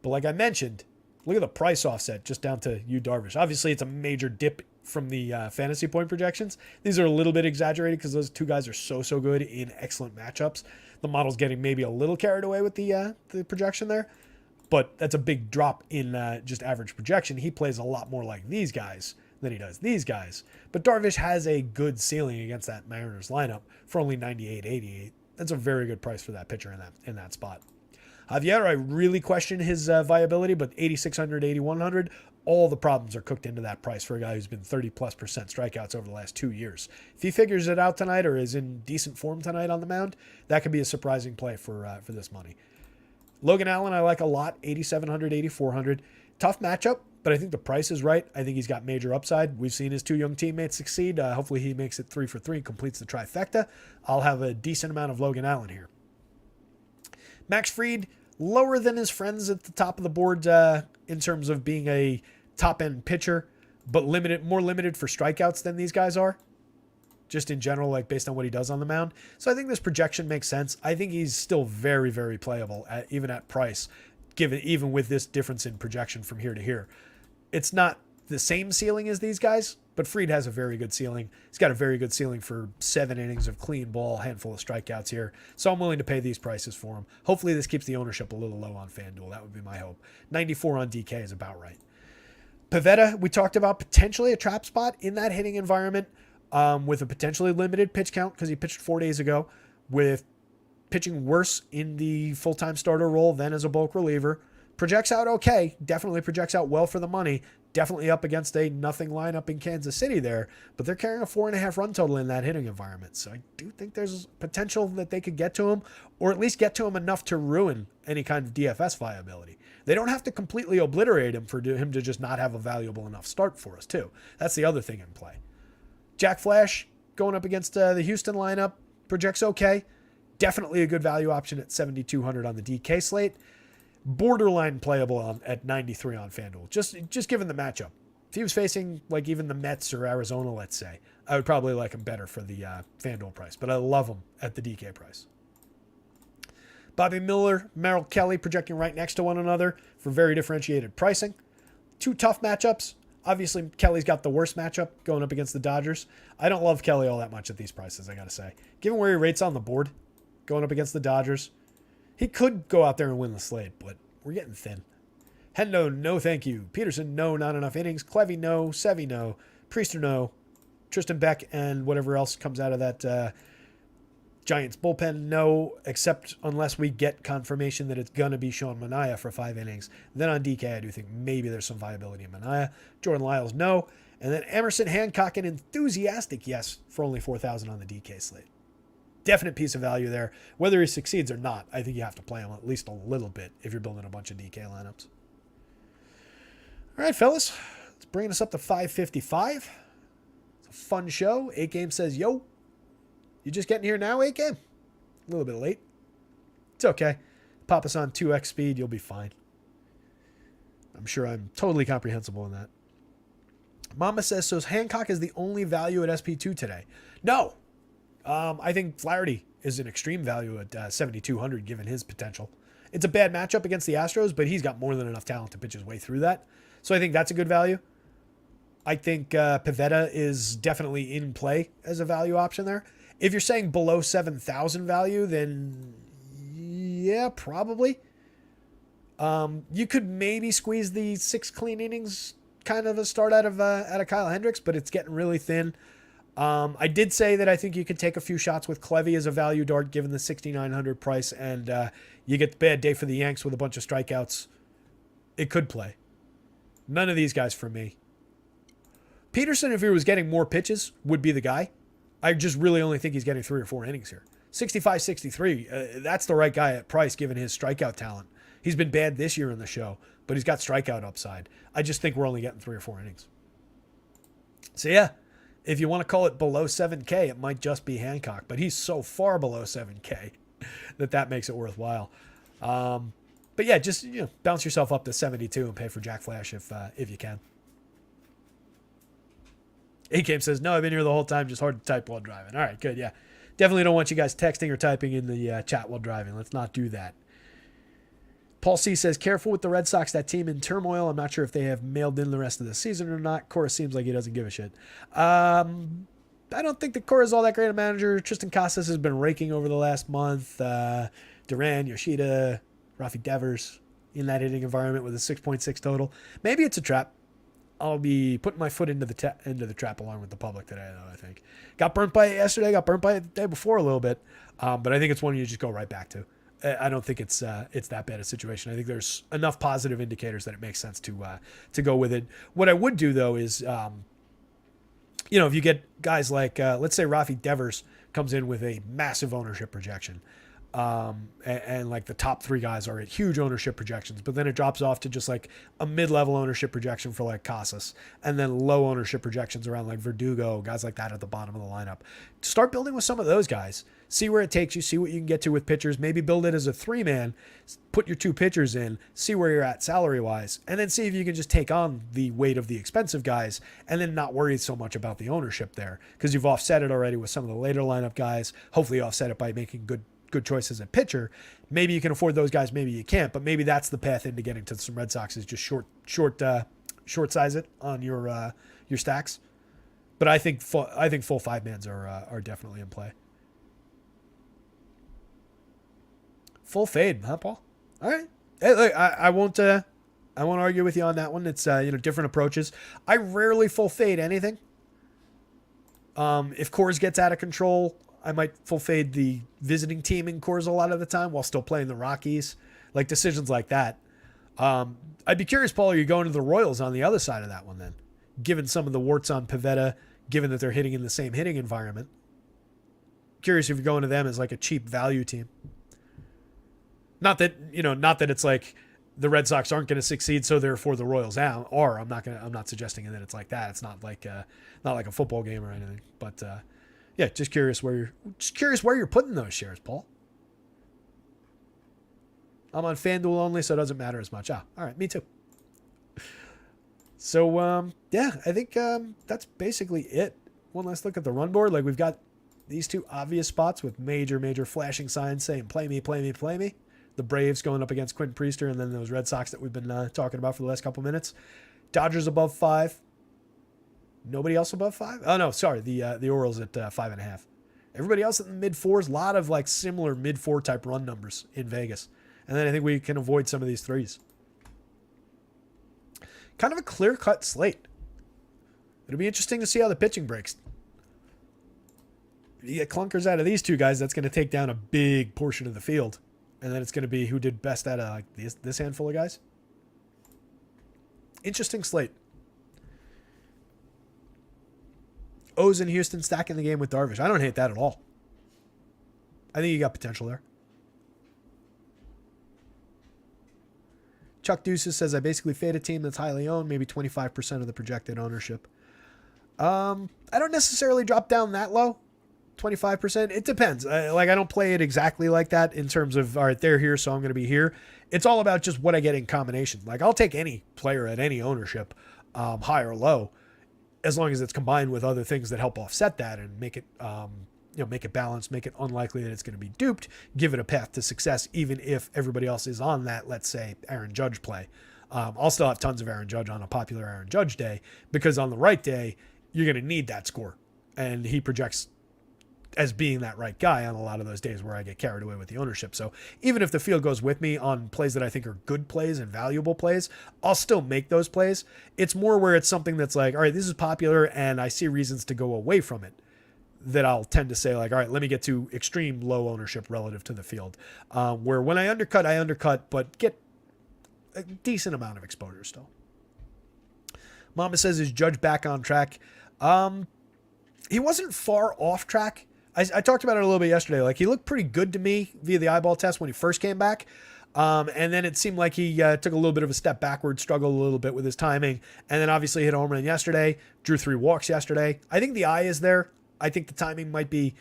But like I mentioned, look at the price offset just down to Yu Darvish. Obviously, it's a major dip from the fantasy point projections. These are a little bit exaggerated because those 2 guys are so good in excellent matchups. The model's getting maybe a little carried away with the projection there, but that's a big drop in just average projection. He plays a lot more like these guys than he does these guys. But Darvish has a good ceiling against that Mariners lineup for only 98.88. That's a very good price for that pitcher in that spot. Javier, I really question his viability, but 8,600, 8,100, all the problems are cooked into that price for a guy who's been 30+% strikeouts over the last 2 years. If he figures it out tonight or is in decent form tonight on the mound, that could be a surprising play for this money. Logan Allen, I like a lot, 8,700, 8,400. Tough matchup, but I think the price is right. I think he's got major upside. We've seen his 2 young teammates succeed. Hopefully he makes it 3 for 3 and completes the trifecta. I'll have a decent amount of Logan Allen here. Max Fried, lower than his friends at the top of the board in terms of being a top-end pitcher, but more limited for strikeouts than these guys are, just in general, like based on what he does on the mound. So I think this projection makes sense. I think he's still very, very playable, even at price, even with this difference in projection from here to here. It's not the same ceiling as these guys, but Fried has a very good ceiling. He's got a very good ceiling for 7 innings of clean ball, handful of strikeouts here. So I'm willing to pay these prices for him. Hopefully this keeps the ownership a little low on FanDuel. That would be my hope. 94 on DK is about right. Pivetta, we talked about potentially a trap spot in that hitting environment with a potentially limited pitch count because he pitched 4 days ago, with pitching worse in the full-time starter role than as a bulk reliever. Projects out okay. Definitely projects out well for the money. Definitely up against a nothing lineup in Kansas City there, but they're carrying a 4.5 run total in that hitting environment. So I do think there's potential that they could get to him, or at least get to him enough to ruin any kind of DFS viability. They don't have to completely obliterate him for him to just not have a valuable enough start for us too. That's the other thing in play. Jack Flash going up against the Houston lineup, projects okay. Definitely a good value option at 7,200 on the DK slate. Borderline playable at 93 on FanDuel, just given the matchup. If he was facing like even the Mets or Arizona, let's say, I would probably like him better for the FanDuel price, but I love him at the DK price. Bobby Miller, Merrill Kelly projecting right next to one another for very differentiated pricing. 2 tough matchups. Obviously, Kelly's got the worst matchup going up against the Dodgers. I don't love Kelly all that much at these prices, I got to say. Given where he rates on the board going up against the Dodgers, He could go out there and win the slate, but we're getting thin. Hendo, no thank you. Peterson, no, not enough innings. Clevy, no. Sevy, no. Priester, no. Tristan Beck and whatever else comes out of that Giants bullpen, no, except unless we get confirmation that it's going to be Sean Manaea for 5 innings. Then on DK, I do think maybe there's some viability in Manaea. Jordan Lyles, no. And then Emerson Hancock, an enthusiastic yes for only 4,000 on the DK slate. Definite piece of value there. Whether he succeeds or not, I think you have to play him at least a little bit if you're building a bunch of DK lineups. All right, fellas. It's bringing us up to 5:55. It's a fun show. 8 Game says, yo, you just getting here now, 8 Game? A little bit late. It's okay. Pop us on 2x speed. You'll be fine. I'm sure I'm totally comprehensible in that. Mama says, so Hancock is the only value at SP2 today. No. I think Flaherty is an extreme value at 7,200 given his potential. It's a bad matchup against the Astros, but he's got more than enough talent to pitch his way through that. So I think that's a good value. I think Pivetta is definitely in play as a value option there. If you're saying below 7,000 value, then yeah, probably. You could maybe squeeze the 6 clean innings kind of a start out of Kyle Hendricks, but it's getting really thin. I did say that I think you could take a few shots with Clevy as a value dart given the 6,900 price, and you get the bad day for the Yanks with a bunch of strikeouts. It could play. None of these guys for me. Peterson, if he was getting more pitches, would be the guy. I just really only think he's getting 3 or 4 innings here. 65, 63, that's the right guy at price given his strikeout talent. He's been bad this year in the show, but he's got strikeout upside. I just think we're only getting 3 or 4 innings. So yeah, if you want to call it below 7K, it might just be Hancock, but he's so far below 7K that makes it worthwhile. But yeah, just bounce yourself up to 72 and pay for Jack Flash if you can. A-Game says, no, I've been here the whole time, just hard to type while driving. All right, good, yeah. Definitely don't want you guys texting or typing in the chat while driving. Let's not do that. Paul C says, careful with the Red Sox, that team in turmoil. I'm not sure if they have mailed in the rest of the season or not. Cora seems like he doesn't give a shit. I don't think that Cora's all that great a manager. Tristan Casas has been raking over the last month. Duran, Yoshida, Rafi Devers in that hitting environment with a 6.6 total. Maybe it's a trap. I'll be putting my foot into the trap along with the public today, though, I think. Got burnt by it yesterday, got burnt by it the day before a little bit. But I think it's one you just go right back to. I don't think it's that bad a situation. I think there's enough positive indicators that it makes sense to go with it. What I would do, though, is, if you get guys like, let's say Rafi Devers comes in with a massive ownership projection, and like the top 3 guys are at huge ownership projections, but then it drops off to just like a mid-level ownership projection for like Casas, and then low ownership projections around like Verdugo, guys like that at the bottom of the lineup. Start building with some of those guys. See where it takes you, see what you can get to with pitchers, maybe build it as a 3-man, put your 2 pitchers in, see where you're at salary-wise, and then see if you can just take on the weight of the expensive guys and then not worry so much about the ownership there because you've offset it already with some of the later lineup guys, hopefully offset it by making good choices at pitcher. Maybe you can afford those guys, maybe you can't, but maybe that's the path into getting to some Red Sox is just short size it on your stacks. But I think full 5-mans are definitely in play. Full fade, huh, Paul? All right. Hey, look, I won't argue with you on that one. It's different approaches. I rarely full fade anything. If Coors gets out of control, I might full fade the visiting team in Coors a lot of the time while still playing the Rockies. Like decisions like that. I'd be curious, Paul, are you going to the Royals on the other side of that one then? Given some of the warts on Pivetta, given that they're hitting in the same hitting environment. Curious if you're going to them as like a cheap value team. Not that it's like the Red Sox aren't going to succeed, so therefore the Royals are. I'm not suggesting that it's like that. It's not like a football game or anything. But yeah, just curious where you're putting those shares, Paul. I'm on FanDuel only, so it doesn't matter as much. All right, me too. So yeah, I think that's basically it. One last look at the run board. Like we've got these 2 obvious spots with major flashing signs saying play me, play me, play me. The Braves going up against Quentin Priester, and then those Red Sox that we've been talking about for the last couple minutes. Dodgers above 5. Nobody else above 5? Oh no, sorry, the Orioles at 5.5. Everybody else in the mid fours, a lot of like similar mid four type run numbers in Vegas. And then I think we can avoid some of these threes. Kind of a clear-cut slate. It'll be interesting to see how the pitching breaks. If you get clunkers out of these two guys, that's going to take down a big portion of the field. And then it's going to be who did best out of like this handful of guys. Interesting slate. O's in Houston stacking the game with Darvish. I don't hate that at all. I think you got potential there. Chuck Deuces says, I basically fade a team that's highly owned, maybe 25% of the projected ownership. I don't necessarily drop down that low, 25%. It depends. I don't play it exactly like that in terms of, all right, they're here, so I'm going to be here. It's all about just what I get in combination. Like, I'll take any player at any ownership, high or low, as long as it's combined with other things that help offset that and make it, make it balanced, make it unlikely that it's going to be duped, give it a path to success, even if everybody else is on that, let's say, Aaron Judge play. I'll still have tons of Aaron Judge on a popular Aaron Judge day, because on the right day, you're going to need that score. And he projects as being that right guy on a lot of those days where I get carried away with the ownership. So even if the field goes with me on plays that I think are good plays and valuable plays, I'll still make those plays. It's more where it's something that's like, all right, this is popular and I see reasons to go away from it, that I'll tend to say like, all right, let me get to extreme low ownership relative to the field. Where when I undercut, but get a decent amount of exposure still. Mama says, is Judge back on track? He wasn't far off track. I talked about it a little bit yesterday. Like, he looked pretty good to me via the eyeball test when he first came back. And then it seemed like he took a little bit of a step backward, struggled a little bit with his timing, and then obviously hit a home run yesterday, drew 3 walks yesterday. I think the eye is there. I think the timing might be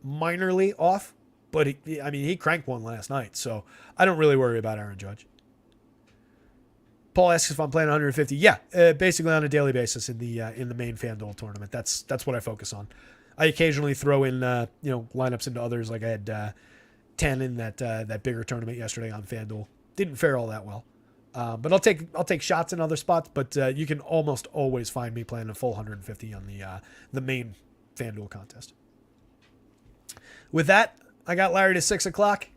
minorly off, but he cranked one last night, so I don't really worry about Aaron Judge. Paul asks if I'm playing 150. Yeah, basically on a daily basis in the main FanDuel tournament. That's what I focus on. I occasionally throw in lineups into others. Like I had 10 in that bigger tournament yesterday on FanDuel. Didn't fare all that well, but I'll take shots in other spots. But you can almost always find me playing a full 150 on the main FanDuel contest. With that, I got Larry to 6 o'clock.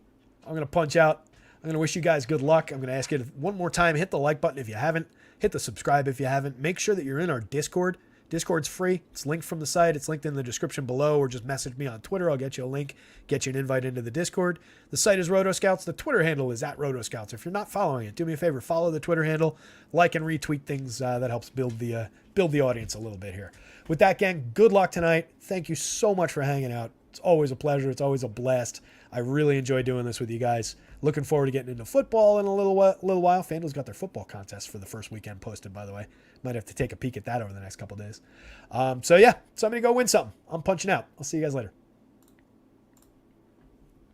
I'm gonna punch out. I'm going to wish you guys good luck. I'm going to ask you to, one more time, hit the like button if you haven't. Hit the subscribe if you haven't. Make sure that you're in our Discord. Discord's free. It's linked from the site. It's linked in the description below, or just message me on Twitter. I'll get you a link, get you an invite into the Discord. The site is rotoscouts. The Twitter handle is @rotoscouts. If you're not following it, do me a favor, follow the Twitter handle, like and retweet things. That helps build the audience a little bit here. With that, gang, good luck tonight. Thank you so much for hanging out. It's always a pleasure. It's always a blast. I really enjoy doing this with you guys. Looking forward to getting into football in a little while. FanDuel's got their football contest for the first weekend posted, by the way. Might have to take a peek at that over the next couple days. So I'm going to go win something. I'm punching out. I'll see you guys later.